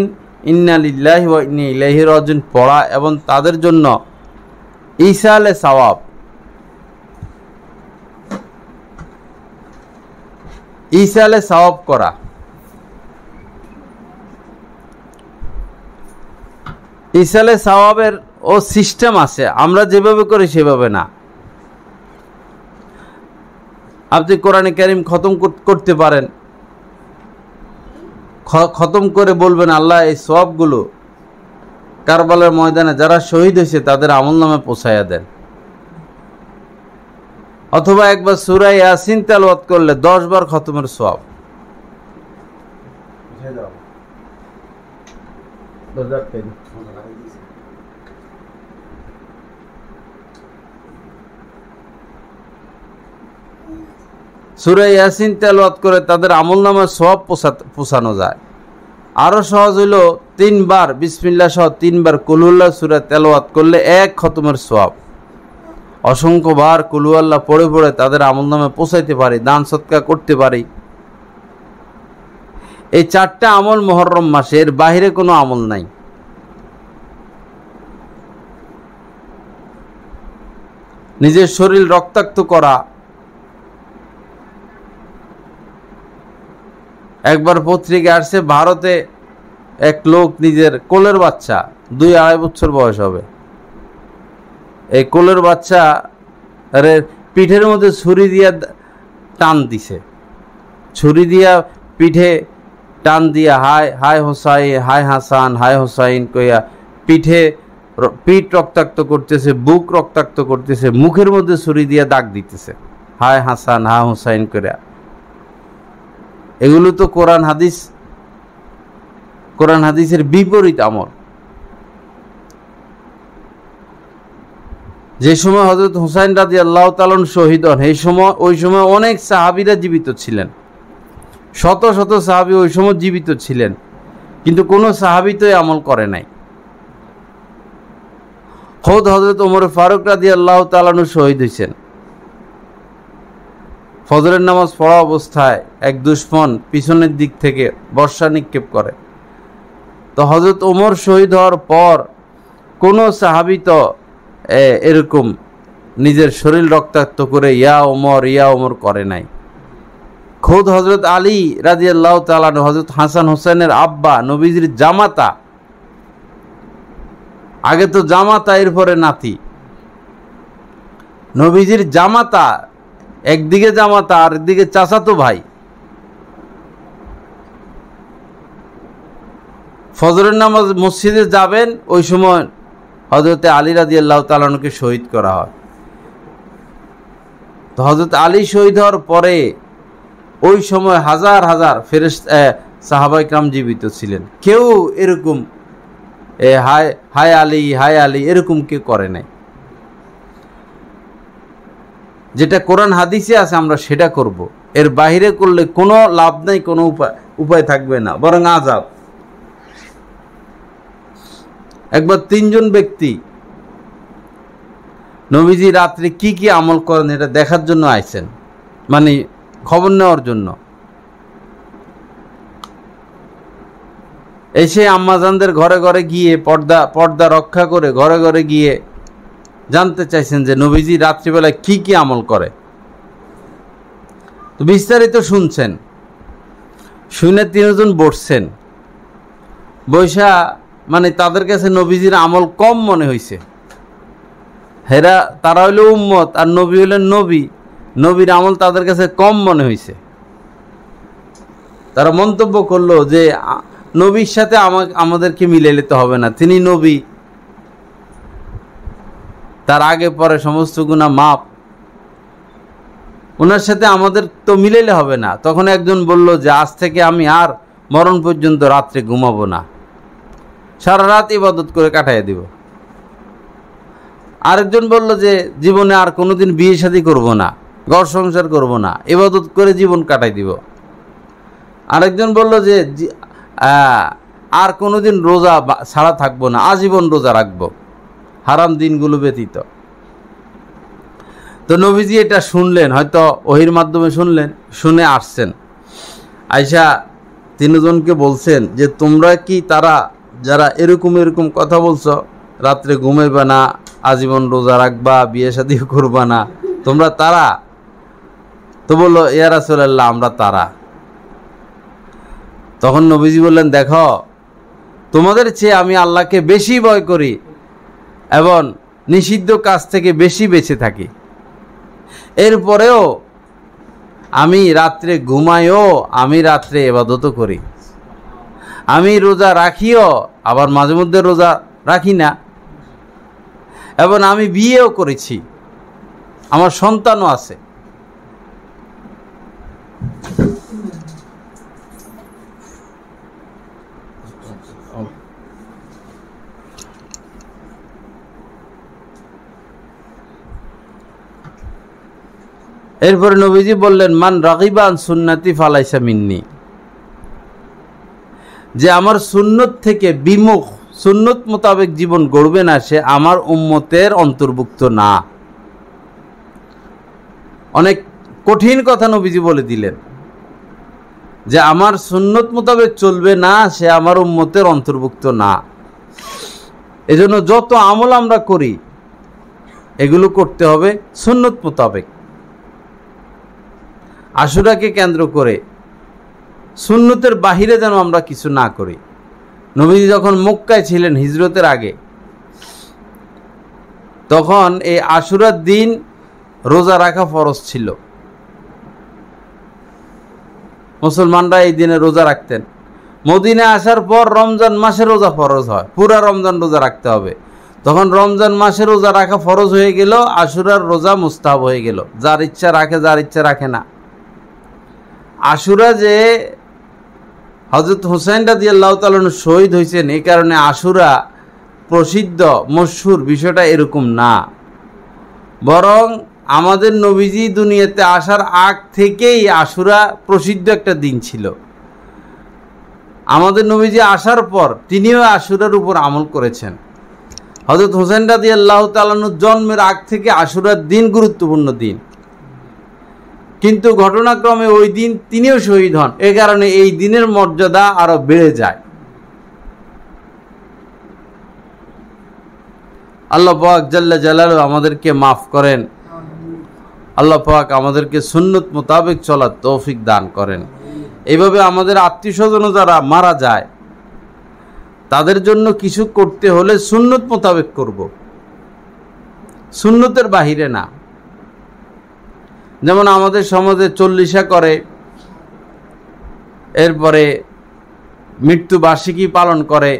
ইন্না লিল্লাহি ওয়া ইন্না ইলাইহি রাজিউন পড়া এবং তাদের জন্য ইসালে সওয়াব, ইসালে সওয়াব করা। ইসালে সওয়াবের ও সিস্টেম আছে, আমরা যেভাবে করি সেভাবে না। আপনি কোরআনে কারীম খতম করতে পারেন, খতম করে বলবেন আল্লাহ এই সওয়াবগুলো কারবালার ময়দানে যারা শহীদ হয়েছে তাদের আমলনামে পৌঁছায়া দেন। অথবা একবার সূরা ইয়াসিন তেলাওয়াত করলে 10 বার খতমের সওয়াব। সূরা ইয়াসিন তেলাওয়াত করে তাদের আমলনামায় সওয়াব পৌঁছানো যায়। আরো সহজ হইল 3 বার বিসমিল্লাহ সহ 3 বার কুল হুয়াল্লাহ সূরা তেলাওয়াত করলে 1 খতমের সওয়াব। অসংখ্য বার কুল হুয়াল্লাহ পড়ে পড়ে তাদের আমলনামায় পৌঁছাইতে পারি, দান সদকা করতে পারি। এই 4টা আমল মুহররম মাসে, এর বাইরে কোনো আমল নাই। নিজের শরীর রক্তাক্ত করা, একবার পত্রিকা আসছে ভারতে এক লোক নিজের কোলের বাচ্চা 2-2.5 বছর বয়স হবে, এই কোলের বাচ্চা পিঠের মধ্যে ছুরি দিয়া টান দিছে, ছুরি দিয়া পিঠে টান দিয়া হায় হায় হোসাইন, হায় হাসান, হায় হোসাইন কইয়া পিঠ রক্তাক্ত করতেছে, বুক রক্তাক্ত করতেছে, মুখের মধ্যে ছুরি দিয়া দাগ দিতেছে হায় হাসান হায় হোসাইন কইয়া। এগুলো তো কোরআন হাদিসের বিপরীত আমল। যে সময় হযরত হুসাইন রাদিয়াল্লাহু তাআলা শহীদ হন, ওই সময় অনেক সাহাবীরা জীবিত ছিলেন, শত শত সাহাবী ওই সময় জীবিত ছিলেন, কিন্তু কোনো সাহাবী তো আমল করে নাই। খোদ হযরত ওমর ফারুক রাদিয়াল্লাহু তাআলা শহীদ হয়েছেন। ফজরের নামাজ পড়া অবস্থায় এক দুশমন পিছনের দিক থেকে বর্ষা নিক্ষেপ করে, তো হযরত ওমর শহীদ হওয়ার পর কোনো সাহাবী তো এরকম নিজের শরীর রক্তাক্ত করে ইয়া ওমর করে নাই। খোদ হযরত আলী রাদিয়াল্লাহু তাআলা হযরত হাসান হোসেনের আব্বা, নবীজির জামাতা, আগে তো জামাতা এরপরে নাতি, নবীজির জামাতা, একদিকে জামাতা আর একদিকে চাচাতো ভাই, ফজরের নামাজ মসজিদে যাবেন, ওই সময় হযরত আলী রাদিয়াল্লাহু তাআলা কে শহীদ করা হয়। তো হযরত আলী শহীদ হওয়ার পরে ওই সময় হাজার হাজার সাহাবায়ে কেরাম জীবিত ছিলেন, কেউ এরকম হায় আলী এরকম কেউ করে নাই। যেটা কোরআন হাদিসে আছে আমরা সেটা করব, এর বাইরে করলে কোনো লাভ নাই, কোনো উপায় থাকবে না, বরং আযাব। একবার 3 জন ব্যক্তি নবীজি রাত্রে কি কি আমল করেন এটা দেখার জন্য আইছেন, মানে খবর নেওয়ার জন্য। এসে আম্মাজানদের ঘরে ঘরে গিয়ে পর্দা রক্ষা করে ঘরে ঘরে গিয়ে জানতে চাইছেন যে নবীজি রাত্রিবেলায় কি কি আমল করে। তো বিস্তারিত শুনছেন, শুনে 3 জন বসছেন, বৈশা মানে তাদের কাছে নবীজির আমল কম মনে হয়েছে। তারা হইল উম্মত আর নবী হইলেন নবীর আমল তাদের কাছে কম মনে হয়েছে। তারা মন্তব্য করলো যে নবীর সাথে আমাদেরকে মিলে নিতে হবে না, তিনি নবী, তার আগে পরে সমস্ত গুনাহ মাপ, ওনার সাথে আমাদের তো মিলাইলে হবে না। তখন একজন বলল যে আজ থেকে আমি আর মরণ পর্যন্ত রাত্রে ঘুমাবো না, সারা রাত ইবাদত করে কাটাইয়া দিব। আরেকজন বলল যে জীবনে আর কোনোদিন বিয়ে শাদী করব না, ঘর সংসার করব না, ইবাদত করে জীবন কাটাই দিব। আরেকজন বলল যে আর কোনোদিন রোজা ছাড়া থাকবো না, আজীবন রোজা রাখবো হারাম দিনগুলো ব্যতীত। তো নবীজি এটা শুনলেন, হয়তো ওহির মাধ্যমে শুনলেন, শুনে আসছেন, আয়সা তিনজনকে বলছেন যে তোমরা কি তারা যারা এরকম এরকম কথা বলছো, রাত্রে ঘুমাইবা না, আজীবন রোজা রাখবা, বিয়ে শাদী করবা না, তোমরা তারা? তো বললো ইয়া রাসূলুল্লাহ আমরা তারা। তখন নবীজি বললেন দেখো তোমাদের চেয়ে আমি আল্লাহকে বেশি ভয় করি এবং নিষিদ্ধ কাজ থেকে বেশি বেঁচে থাকি, এরপরেও আমি রাত্রে ঘুমাইও, আমি রাত্রে ইবাদতও করি, আমি রোজা রাখিও, আবার মাঝে মধ্যে রোজা রাখি না, এবং আমি বিয়েও করেছি, আমার সন্তানও আছে। এরপরে নবীজি বললেন মান রাগিবা আন সুন্নতি ফালাইসা মিন্নি, যে আমার সুন্নত থেকে বিমুখ, সুন্নত মোতাবেক জীবন গড়বে না, সে আমার উম্মতের অন্তর্ভুক্ত না। অনেক কঠিন কথা নবীজি বলে দিলেন যে আমার সুন্নত মোতাবেক চলবে না, সে আমার উম্মতের অন্তর্ভুক্ত না। এজন্য যত আমল আমরা করি এগুলো করতে হবে সুন্নত মোতাবেক। আশুরাকে কেন্দ্র করে সুন্নতের বাহিরে যেন আমরা কিছু না করি। নবীজি যখন মক্কায় ছিলেন হিজরতের আগে, তখন এই আশুরার দিন রোজা রাখা ফরজ ছিল, মুসলমানরা এই দিনে রোজা রাখতেন। মদিনায় আসার পর রমজান মাসে রোজা ফরজ হয়, পুরা রমজান রোজা রাখতে হবে। তখন রমজান মাসে রোজা রাখা ফরজ হয়ে গেল, আশুরার রোজা মুস্তাহাব হয়ে গেল, যার ইচ্ছা রাখে, যার ইচ্ছা রাখে না। আশুরা যে হযরত হুসাইন রাদিয়াল্লাহু তাআলা শহীদ হয়েছেন, এই কারণে আশুরা প্রসিদ্ধ মশহুর, বিষয়টা এরকম না। বরং আমাদের নবীজি দুনিয়াতে আসার আগ থেকেই আশুরা প্রসিদ্ধ একটা দিন ছিল। আমাদের নবীজি আসার পর তিনিও আশুরার উপর আমল করেছেন। হযরত হুসাইন রাদিয়াল্লাহু তাআলা জন্মের আগ থেকে আশুরার দিন গুরুত্বপূর্ণ দিন, কিন্তু ঘটনাক্রমে ওই দিন তিনিও শহীদ হন, এ কারণে এই দিনের মর্যাদা আরো বেড়ে যায়। আল্লাহ পাক জাল্লা জালালুহু আমাদেরকে মাফ করেন, আল্লাহ পাক আমাদেরকে সুন্নত মোতাবেক চলার তৌফিক দান করেন। এইভাবে আমাদের আত্মীয়স্বজন যারা মারা যায় তাদের জন্য কিছু করতে হলে সুন্নত মোতাবেক করব, সুন্নতের বাহিরে না। যেমন আমাদের সমাজে 40 করে, এরপরে মৃত্যুবার্ষিকী পালন করে।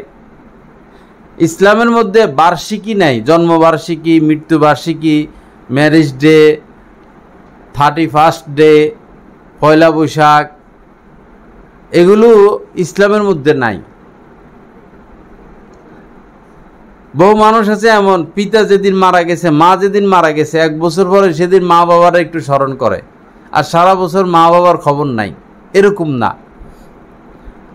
ইসলামের মধ্যে বার্ষিকী নাই, জন্মবার্ষিকী, মৃত্যুবার্ষিকী, ম্যারেজ ডে, 31st ডে, পয়লা বৈশাখ, এগুলো ইসলামের মধ্যে নাই। বহু মানুষ আছে এমন, পিতা যেদিন মারা গেছে, মা যেদিন মারা গেছে, 1 বছর পরে সেদিন মা বাবারা একটু স্মরণ করে, আর সারা বছর মা বাবার খবর নাই। এরকম না।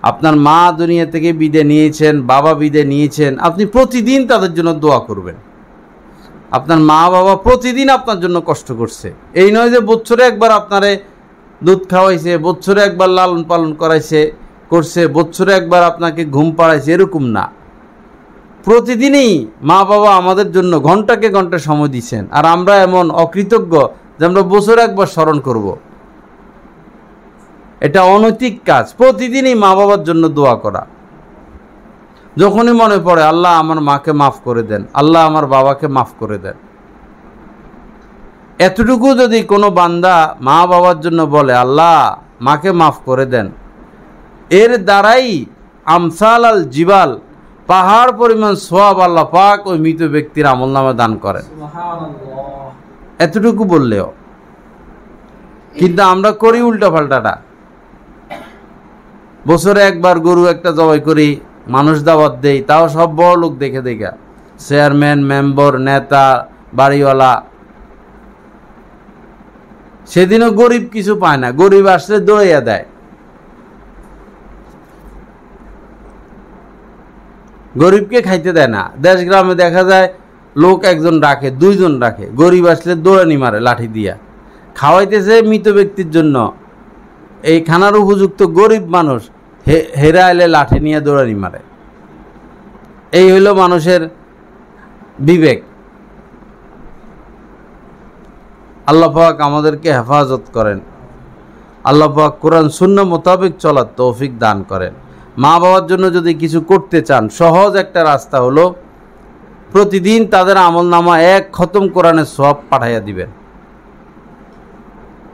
আপনার মা দুনিয়া থেকে বিদায় নিয়েছেন, বাবা বিদায় নিয়েছেন, আপনি প্রতিদিন তাদের জন্য দোয়া করবেন। আপনার মা বাবা প্রতিদিন আপনার জন্য কষ্ট করছে, এই নয় যে বছরে একবার আপনারে দুধ খাওয়াইছে, বছরে একবার লালন পালন করছে, বছরে একবার আপনাকে ঘুম পাড়াইছে, এরকম না। প্রতিদিনই মা বাবা আমাদের জন্য ঘন্টাকে ঘন্টা সময় দিচ্ছেন, আর আমরা এমন অকৃতজ্ঞ যে আমরা বছরে একবার স্মরণ করব। এটা অনৈতিক কাজ, প্রতিদিনই মা বাবার জন্য দোয়া করা। যখনই মনে পড়ে আল্লাহ আমার মাকে মাফ করে দেন, আল্লাহ আমার বাবাকে মাফ করে দেন, এতটুকু যদি কোনো বান্দা মা বাবার জন্য বলে আল্লাহ মাকে মাফ করে দেন, এর দ্বারাই আমসাল আল জিবাল, পাহাড় পরিমাণ সওয়াব আল্লাহ পাক ওই মৃত ব্যক্তির আমলনামা দান করেন। এতটুকু বললেও। কিন্তু আমরা করি উল্টা পাল্টাটা। বছরে একবার গরু একটা জবাই করি, মানুষ দাওয়াত দেই, তাও সব বড় লোক দেখে দেখা, চেয়ারম্যান, মেম্বার, নেতা, বাড়িওয়ালা। সেদিনও গরিব কিছু পায় না, গরিব আসলে দৌড়াইয়া দেয়। গরিবকে খাইতে দেয় না। দেশ গ্রামে দেখা যায় লোক একজন রাখে, দুইজন রাখে, গরিব আসলে দৌড়ানি মারে লাঠি দিয়া। খাওয়াইতেছে মৃত ব্যক্তির জন্য, এই খানার উপযুক্ত গরিব মানুষ হেরা এলে লাঠি নিয়ে দৌড়ানি মারে। এই হইল মানুষের বিবেক। আল্লাহ পাক আমাদেরকে হেফাজত করেন। আল্লাহ পাক কোরআন সুন্নাহ মোতাবেক চলার তৌফিক দান করেন। মা বাবার জন্য যদি কিছু করতে চান, সহজ একটা রাস্তা হলো প্রতিদিন তাদের আমলনামা 1 খতম কোরআনের সওয়াব পাঠাইয়া দিবেন।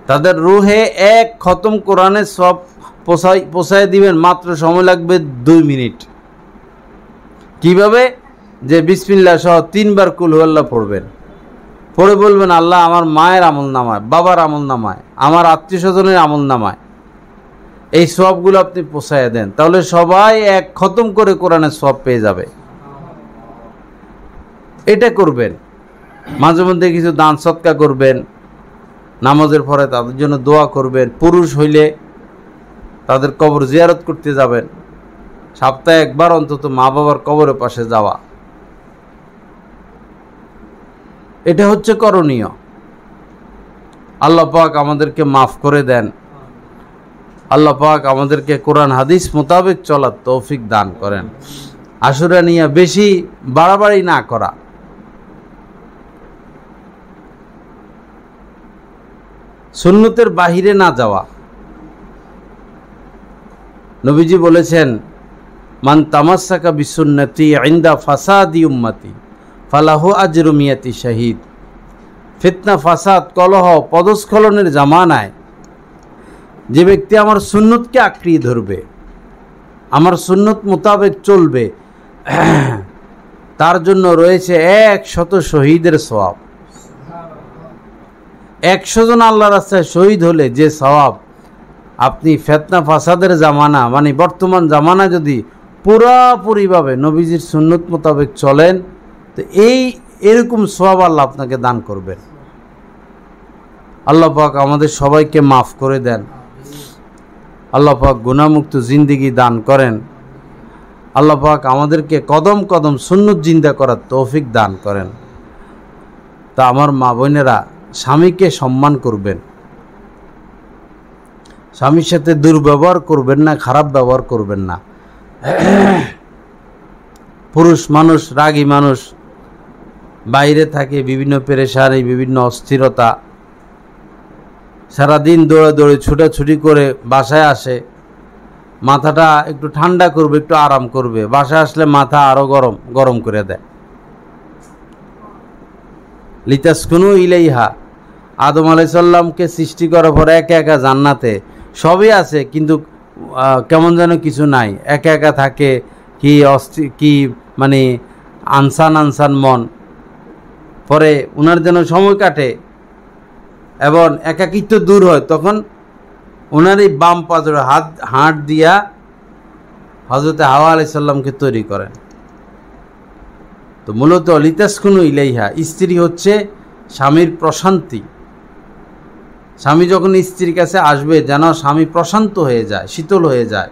তাদের রুহে 1 খতম কোরআনের সওয়াব পৌঁছায় দিবেন। মাত্র সময় লাগবে 2 মিনিট। কিভাবে? যে বিসমিল্লাহ সহ 3 বার কুল হুয়াল্লাহ পড়বেন, পড়ে বলবেন আল্লাহ আমার মায়ের আমলনামায়, বাবার আমলনামায়, আমার আত্মীয় স্বজনের আমলনামায় এই সওয়াবগুলো আপনি পৌঁছায় দেন। তাহলে সবাই 1 খতম করে কোরআনের সওয়াব পেয়ে যাবে। এটা করবেন। মাঝে মধ্যে কিছু দান সদকা করবেন, নামাজের পরে তাদের জন্য দোয়া করবেন। পুরুষ হইলে তাদের কবর জিয়ারত করতে যাবেন। সপ্তাহে 1 বার অন্তত মা বাবার কবরের পাশে যাওয়া, এটা হচ্ছে করণীয়। আল্লাহ পাক আমাদেরকে মাফ করে দেন। আল্লাহ পাক আমাদেরকে কোরআন হাদিস মোতাবেক চলার তৌফিক দান করেন। আশুরা নিয়ে বেশি বাড়াবাড়ি না করা। সুন্নতের বাহিরে না যাওয়া। নবীজি বলেছেন মান তামাসসাকা বিসুন্নতি ইনদা ফাসাদি উম্মতি ফালাহু আজরু মিয়াতি শাহিদ। ফিতনা, ফাসাদ, কলহ, পদস্খলনের জামানায় যে ব্যক্তি আমার সুন্নতকে আঁকড়িয়ে ধরবে, আমার সুন্নত মোতাবেক চলবে, তার জন্য রয়েছে 100 শহীদের সওয়াব। 100 জন আল্লাহ রাস্তায় শহীদ হলে যে সওয়াব, আপনি ফিতনা ফাসাদের জামানা মানে বর্তমান জামানা যদি পুরাপুরিভাবে নবীজির সুন্নত মোতাবেক চলেন, তো এরকম সওয়াব আল্লাহ আপনাকে দান করবেন। আল্লাহ পাক আমাদের সবাইকে মাফ করে দেন। আল্লাহ পাক গুনাহমুক্ত জিন্দেগি দান করেন। আল্লাহ পাক আমাদেরকে কদম কদম সুন্নত জিন্দা করার তৌফিক দান করেন। তা আমার মা বোনেরা, স্বামীকে সম্মান করবেন, স্বামীর সাথে দুর্ব্যবহার করবেন না, খারাপ ব্যবহার করবেন না। পুরুষ মানুষ, রাগী মানুষ, বাইরে থাকে, বিভিন্ন পেরেশানি, বিভিন্ন অস্থিরতা, সারাদিন দৌড়াদৌড়ি ছুটাছুটি করে বাসায় আসে, মাথাটা একটু ঠান্ডা করবে, একটু আরাম করবে, বাসায় আসলে মাথা আরো গরম করে দেয়। লিতাসকুনু ইলাইহা, আদম আলাইহিস সালামকে সৃষ্টি করার পর একা একা জান্নাতে সবই আছে, কিন্তু কেমন যেন কিছু নাই, একা একা থাকে, কি মানে আনসান মন। পরে ওনার যেন সময় কাটে এবং একাকিত্ব দূর হয়, তখন ওনারই বাম পাজরে হাত দিয়া হযরতে হাওয়া আলাইহিস সালামকে তৈরি করেন। তো মূলত লিতাসকুনু ইলাইহা, স্ত্রী হচ্ছে স্বামীর প্রশান্তি। স্বামী যখন স্ত্রীর কাছে আসবে যেন স্বামী প্রশান্ত হয়ে যায়, শীতল হয়ে যায়।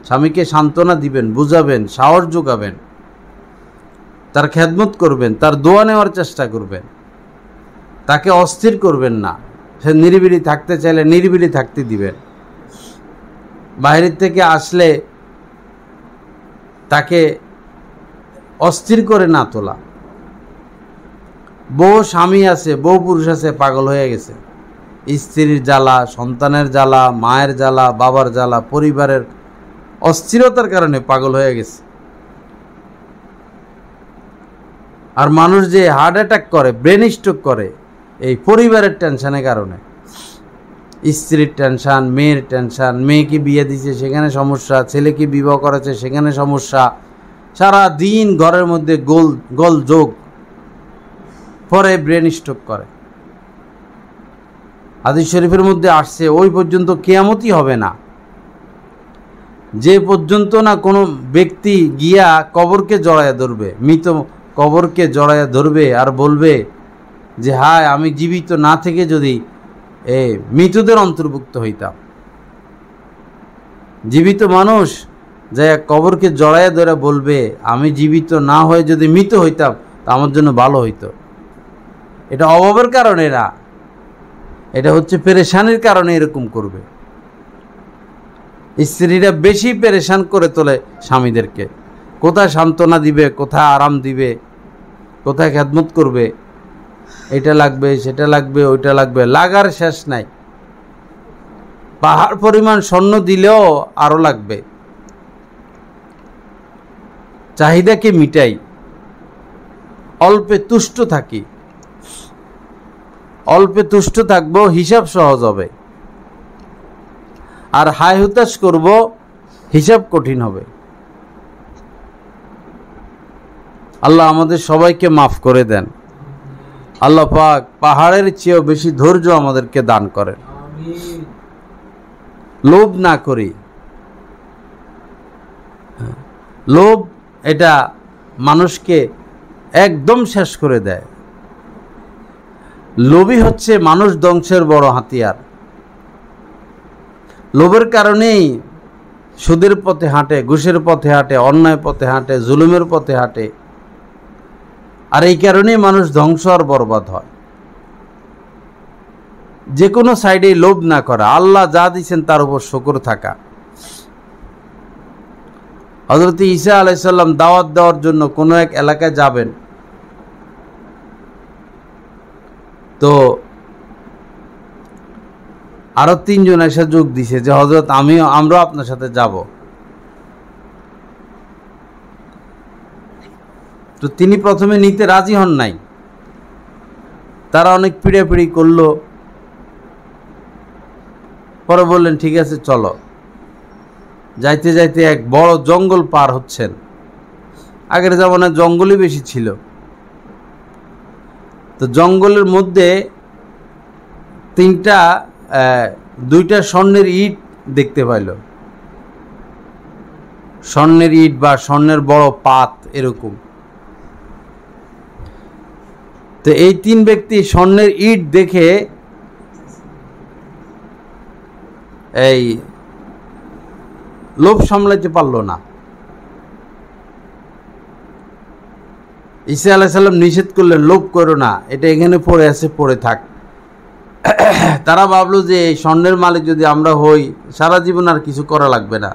স্বামীকে সান্ত্বনা দিবেন, বুঝাবেন, সাহস যোগাবেন, তার খেদমত করবেন, তার দোয়া নেওয়ার চেষ্টা করবেন, তাকে অস্থির করবেন না। সে নিরিবিলি থাকতে চাইলে নিরিবিলি থাকতে দিবেন। বাইরের থেকে আসলে তাকে অস্থির করে না তোলা। বহু স্বামী আছে, বহু পুরুষ আছে পাগল হয়ে গেছে, স্ত্রীর জ্বালা, সন্তানের জ্বালা, মায়ের জ্বালা, বাবার জ্বালা, পরিবারের অস্থিরতার কারণে পাগল হয়ে গেছে। আর মানুষ যে হার্ট অ্যাটাক করে, ব্রেন স্ট্রোক করে, এই পরিবারের টেনশনের কারণে। স্ত্রীর টেনশন, মেয়ের টেনশন, মেয়েকে বিয়ে দিয়েছে সেখানে সমস্যা, ছেলেকে বিবাহ করেছে সেখানে সমস্যা, সারা দিন ঘরের মধ্যে গোল যোগ, পরে ব্রেন স্ট্রোক করে। হাদিস শরীফের মধ্যে আসছে ওই পর্যন্ত কিয়ামতই হবে না, যে পর্যন্ত না কোনো ব্যক্তি গিয়া কবরকে জড়াইয়া ধরবে, মৃত কবরকে জড়াইয়া ধরবে আর বলবে যে হায় আমি জীবিত না থেকে যদি মৃতদের অন্তর্ভুক্ত হইতাম। জীবিত মানুষ যে কবরকে জড়াইয়া ধরে বলবে, আমি জীবিত না হয়ে যদি মৃত হইতাম তা আমার জন্য ভালো হইতো। এটা অভাবের কারণে না, এটা হচ্ছে পেরেশানির কারণে এরকম করবে। স্ত্রীরা বেশি পেরেশান করে তোলে স্বামীদেরকে, কোথায় সান্ত্বনা দিবে, কোথায় আরাম দিবে, কোথায় খেদমত করবে, এটা লাগবে সেটা লাগবে ওইটা লাগবে, লাগার শেষ নাই। পাহাড় পরিমাণ স্বর্ণ দিলেও আরো লাগবে। চাহিদাকে মিটাই, অল্পে তুষ্ট থাকি, অল্পে তুষ্ট থাকবো, হিসাব সহজ হবে। আর হায় হুতাশ করব, হিসাব কঠিন হবে। আল্লাহ আমাদের সবাইকে মাফ করে দেন। আল্লাহ পাক পাহাড়ের চেয়েও বেশি ধৈর্য আমাদেরকে দান করেন। লোভ না করি। লোভ এটা মানুষকে একদম শেষ করে দেয়। লোভই হচ্ছে মানুষ ধ্বংসের বড় হাতিয়ার। লোভের কারণেই সুদের পথে হাঁটে, ঘুষের পথে হাঁটে, অন্যায় পথে হাঁটে, জুলুমের পথে হাঁটে। আর এই কারণেই মানুষ ধ্বংস আর বরবাদ হয়। যে কোনো সাইডে লোভ না করা, আল্লাহ যা দিয়েছেন তার উপর শুকর থাকা। হযরত ঈসা আলাইহিস সালাম দাওয়াত দেওয়ার জন্য কোনো এক এলাকায় যাবেন, তো আরো 3 জন এসে যোগ দিছে যে হযরত আমরাও আপনার সাথে যাব। তো তিনি প্রথমে নিতে রাজি হন নাই। তারা অনেক পিড়াপিড়ি করলো, পরে বললেন ঠিক আছে চলো। যাইতে যাইতে এক বড় জঙ্গল পার হচ্ছেন। আগের জামানায় জঙ্গলই বেশি ছিল। তো জঙ্গলের মধ্যে দুইটা স্বর্ণের ইট দেখতে পাইল। স্বর্ণের ইট বা স্বর্ণের বড় পাত এরকম। তো এই 3 ব্যক্তি স্বর্ণের ইট দেখে এই লোভ সামলাইতে পারল না। ঈসা আলাইহিস সালাম নিষেধ করলেন, লোভ করো না, এটা এখানে পড়ে আছে, পড়ে থাক। তারা ভাবলো যে এই স্বর্ণের মালিক যদি আমরা হই, সারা জীবন আর কিছু করা লাগবে না।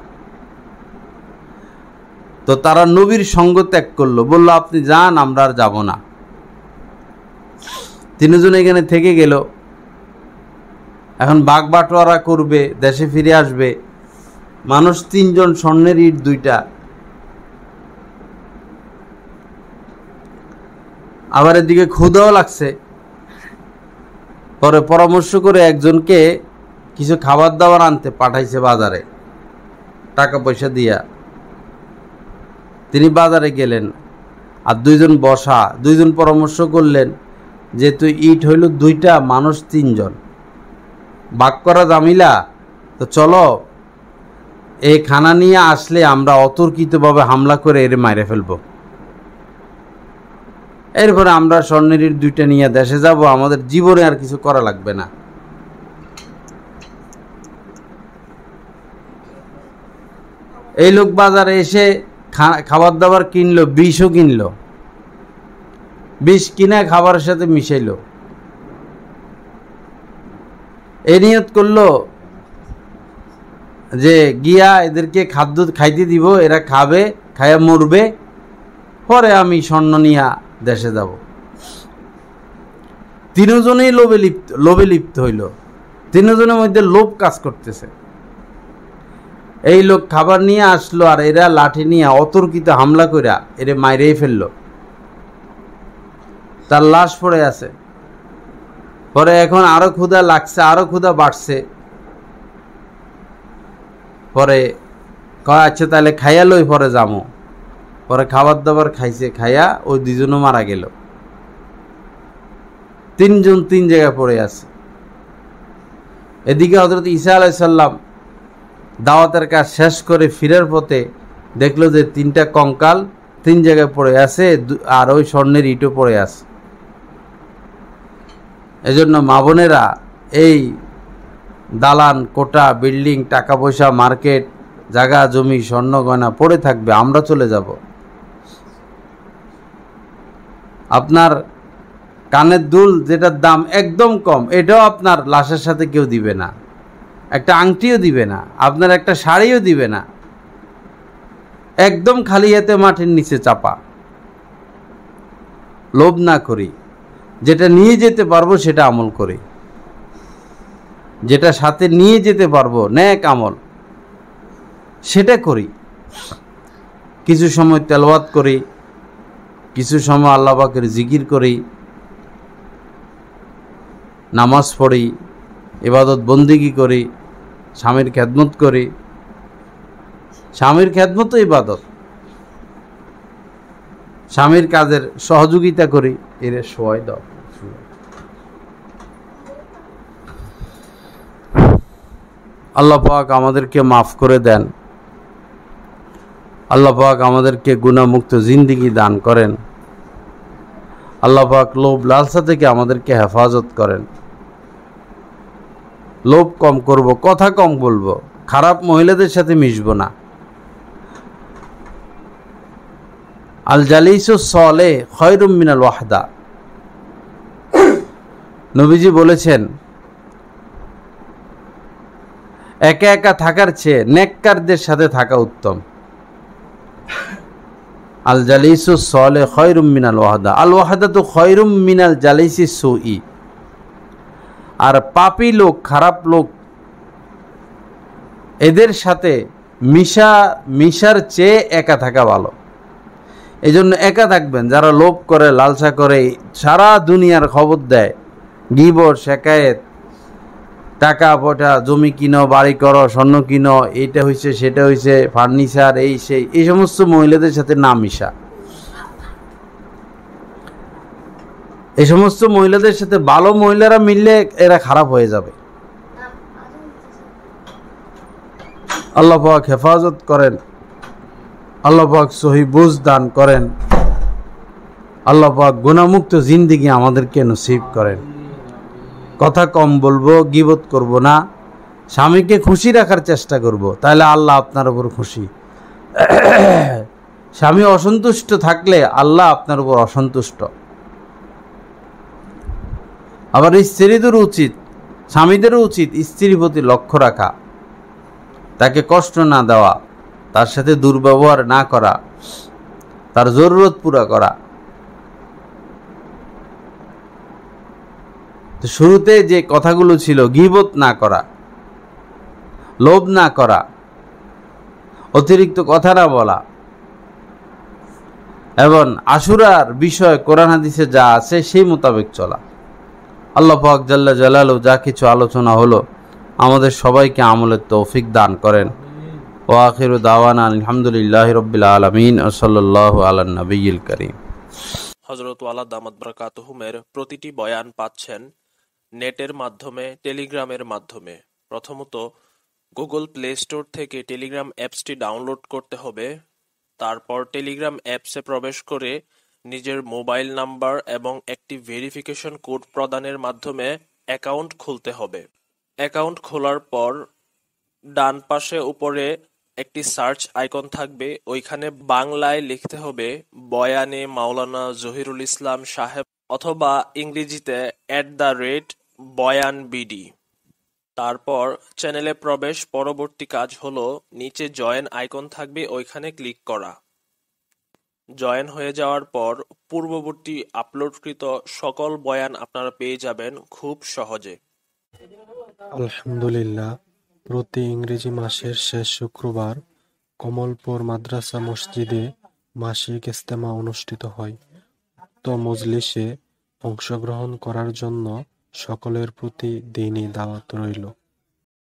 তো তারা নবীর সঙ্গ ত্যাগ করলো, বলল আপনি যান, আমরা আর যাব না। 3 জন এখানে থেকে গেল। এখন ভাগ বাটোয়ারা করবে, দেশে ফিরে আসবে। মানুষ 3 জন, স্বর্ণের ইট 2টা। আবার এদিকে ক্ষুধাও লাগছে। পরে পরামর্শ করে একজনকে কিছু খাবার দাবার আনতে পাঠাইছে বাজারে, টাকা পয়সা দিয়া। তিনি বাজারে গেলেন, আর 2 জন বসা। 2 জন পরামর্শ করলেন যে তুই ইট হইল 2টা, মানুষ 3 জন, ভাগ করা জামিলা, তো চলো এই খানা নিয়ে আসলে আমরা অতর্কিতভাবে হামলা করে এর মাইরে ফেলবো। এরপরে আমরা স্বর্ণের ইট 2টা নিয়ে দেশে যাব, আমাদের জীবনে আর কিছু করা লাগবে না। এই লোক বাজারে এসে খাবার দাবার কিনলো, বিষও কিনলো। বিষ কিনে খাবারের সাথে মিশাইলো। এই নিয়ত করলো যে গিয়া এদেরকে খাদ্য খাইতে দিব, এরা খাবে, খাইয়া মরবে, পরে আমি স্বর্ণ নিয়া দেশে যাব। 3 জনেই লোভে লিপ্ত হইল। 3 জনের মধ্যে লোভ কাজ করতেছে। এই লোক খাবার নিয়ে আসলো, আর এরা লাঠি নিয়ে অতর্কিত হামলা কইরা এরে মাইরেই ফেললো। তার লাশ পড়ে আছে। পরে এখন আরো ক্ষুধা লাগছে, আরো ক্ষুধা বাড়ছে। পরে কয় আচ্ছা তাহলে খাইয়া লই, পরে যামো। পরে খাবার দাবার খাইছে, খাইয়া ওই 2 জনও মারা গেল। 3 জন 3 জায়গায় পড়ে আছে। এদিকে হযরত ঈসা আলাইহিস সালাম দাওয়াতের কাজ শেষ করে ফিরার পথে দেখলো যে 3টা কঙ্কাল 3 জায়গায় পড়ে আছে, আর ওই স্বর্ণের ইটও পড়ে আছে। এজন্য মা বোনেরা এই দালান কোটা, বিল্ডিং, টাকা পয়সা, মার্কেট জায়গা জমি স্বর্ণ গয়না পড়ে থাকবে, আমরা চলে যাব। আপনার কানের দুল যেটার দাম একদম কম, এটাও আপনার লাশের সাথে কেউ দিবে না, একটা আংটিও দিবে না, আপনার একটা শাড়িও দিবে না, একদম খালি হাতে মাটির নিচে চাপা। লোভ না করি, যেটা নিয়ে যেতে পারবো সেটা আমল করি, যেটা সাথে নিয়ে যেতে পারবো নেক আমল সেটা করি। কিছু সময় তেলাওয়াত করি, কিছু সময় আল্লাহ পাকের জিকির করি, নামাজ পড়ি, ইবাদত বন্দিগি করি, স্বামীর খেদমত করি। স্বামীর খেদমত ইবাদত, স্বামীর কাজের সহযোগিতা করি। এর সহায় দাও। আল্লাহ পাক আমাদেরকে মাফ করে দেন, আল্লাহ পাক আমাদেরকে গুনাহমুক্ত জিন্দেগি দান করেন, আল্লাহ পাক লোভ লালসা থেকে আমাদেরকে হেফাজত করেন। লোভ কম করব, কথা কম বলবো, খারাপ মহিলাদের সাথে মিশবো না। আল জালিসু সালেহ খায়রুম মিনাল ওয়াহদা, নবীজি বলেছেন একা একা থাকার চেয়ে নেককারদের সাথে থাকা উত্তম। আল জালিসু সালেহ খায়রুম মিনাল ওয়াহদা, আল ওয়াহদাতু খায়রুম মিনাল জালিসি সুই। আর পাপী লোক, খারাপ লোক, এদের সাথে মিশার চেয়ে একা থাকা ভালো। এই জন্য একা থাকবেন। যারা লোভ করে, লালসা করে, সারা দুনিয়ার খবর দেয়, গীবত, শেকায়েত, টাকা পয়সা, জমি কিনো, বাড়ি করো, স্বর্ণ কিনো, এইটা হয়েছে সেটা হয়েছে, ফার্নিচার, এই সেই, এই সমস্ত মহিলাদের সাথে না মিশা। এই সমস্ত মহিলাদের সাথে ভালো মহিলারা মিললে এরা খারাপ হয়ে যাবে। আল্লাহ পাক হেফাজত করেন, আল্লাহ পাক সহি বুঝ দান করেন, আল্লাহ পাক গুনাহমুক্ত জিন্দেগি আমাদেরকে নসিব করেন। কথা কম বলবো, গীবত করব না, স্বামীকে খুশি রাখার চেষ্টা করব, তাহলে আল্লাহ আপনার উপর খুশি। স্বামী অসন্তুষ্ট থাকলে আল্লাহ আপনার উপর অসন্তুষ্ট। আবার স্ত্রীদেরও উচিত, স্বামীদেরও উচিত স্ত্রীর প্রতি লক্ষ্য রাখা, তাকে কষ্ট না দেওয়া, তার সাথে দুর্ব্যবহার না করা, তার জরুরত পুরা করা। তো শুরুতে যে কথাগুলো ছিল, গীবত না করা, লোভ না করা, অতিরিক্ত কথা না বলা, এবং আশুরার বিষয় কোরআন হাদিসে যা আছে সেই মোতাবেক চলা। আল্লাহ পাক জাল্লা জালালু যা কিছু আলোচনা হলো আমাদের সবাইকে আমলের তৌফিক দান করেন। ওয়া আখিরু দাওয়ানা আলহামদুলিল্লাহি রাব্বিল আলামিন ওয়া সাল্লাল্লাহু আলা নবিয়্যিল কারীম। হযরত ওয়ালা দামাত বারাকাতুহুমের প্রতিটি বয়ান পাচ্ছেন নেটের মাধ্যমে, টেলিগ্রামের মাধ্যমে। প্রথমত গুগল প্লে স্টোর থেকে টেলিগ্রাম অ্যাপসটি ডাউনলোড করতে হবে। তারপর টেলিগ্রাম অ্যাপসে প্রবেশ করে নিজের মোবাইল নাম্বার এবং একটি ভেরিফিকেশন কোড প্রদানের মাধ্যমে অ্যাকাউন্ট খুলতে হবে। অ্যাকাউন্ট খোলার পর ডান পাশে উপরে একটি সার্চ আইকন থাকবে, ওইখানে বাংলায় লিখতে হবে বয়ানে মাওলানা জহিরুল ইসলাম সাহেব, অথবা ইংরেজিতে @বয়ানবিডি। তারপর চ্যানেলে প্রবেশ। পরবর্তী কাজ হলো নিচে জয়েন আইকন থাকবে, ওইখানে ক্লিক করা। জয়েন হয়ে যাওয়ার পর পূর্ববর্তী আপলোডকৃত সকল বয়ান আপনারা পেয়ে যাবেন খুব সহজে। আলহামদুলিল্লাহ, প্রতি ইংরেজি মাসের শেষ শুক্রবার কমলপুর মাদ্রাসা মসজিদে মাসিক ইজতেমা অনুষ্ঠিত হয়। উক্ত মজলিসে অংশগ্রহণ করার জন্য সকলের প্রতি দীনী দাওয়াত রইল।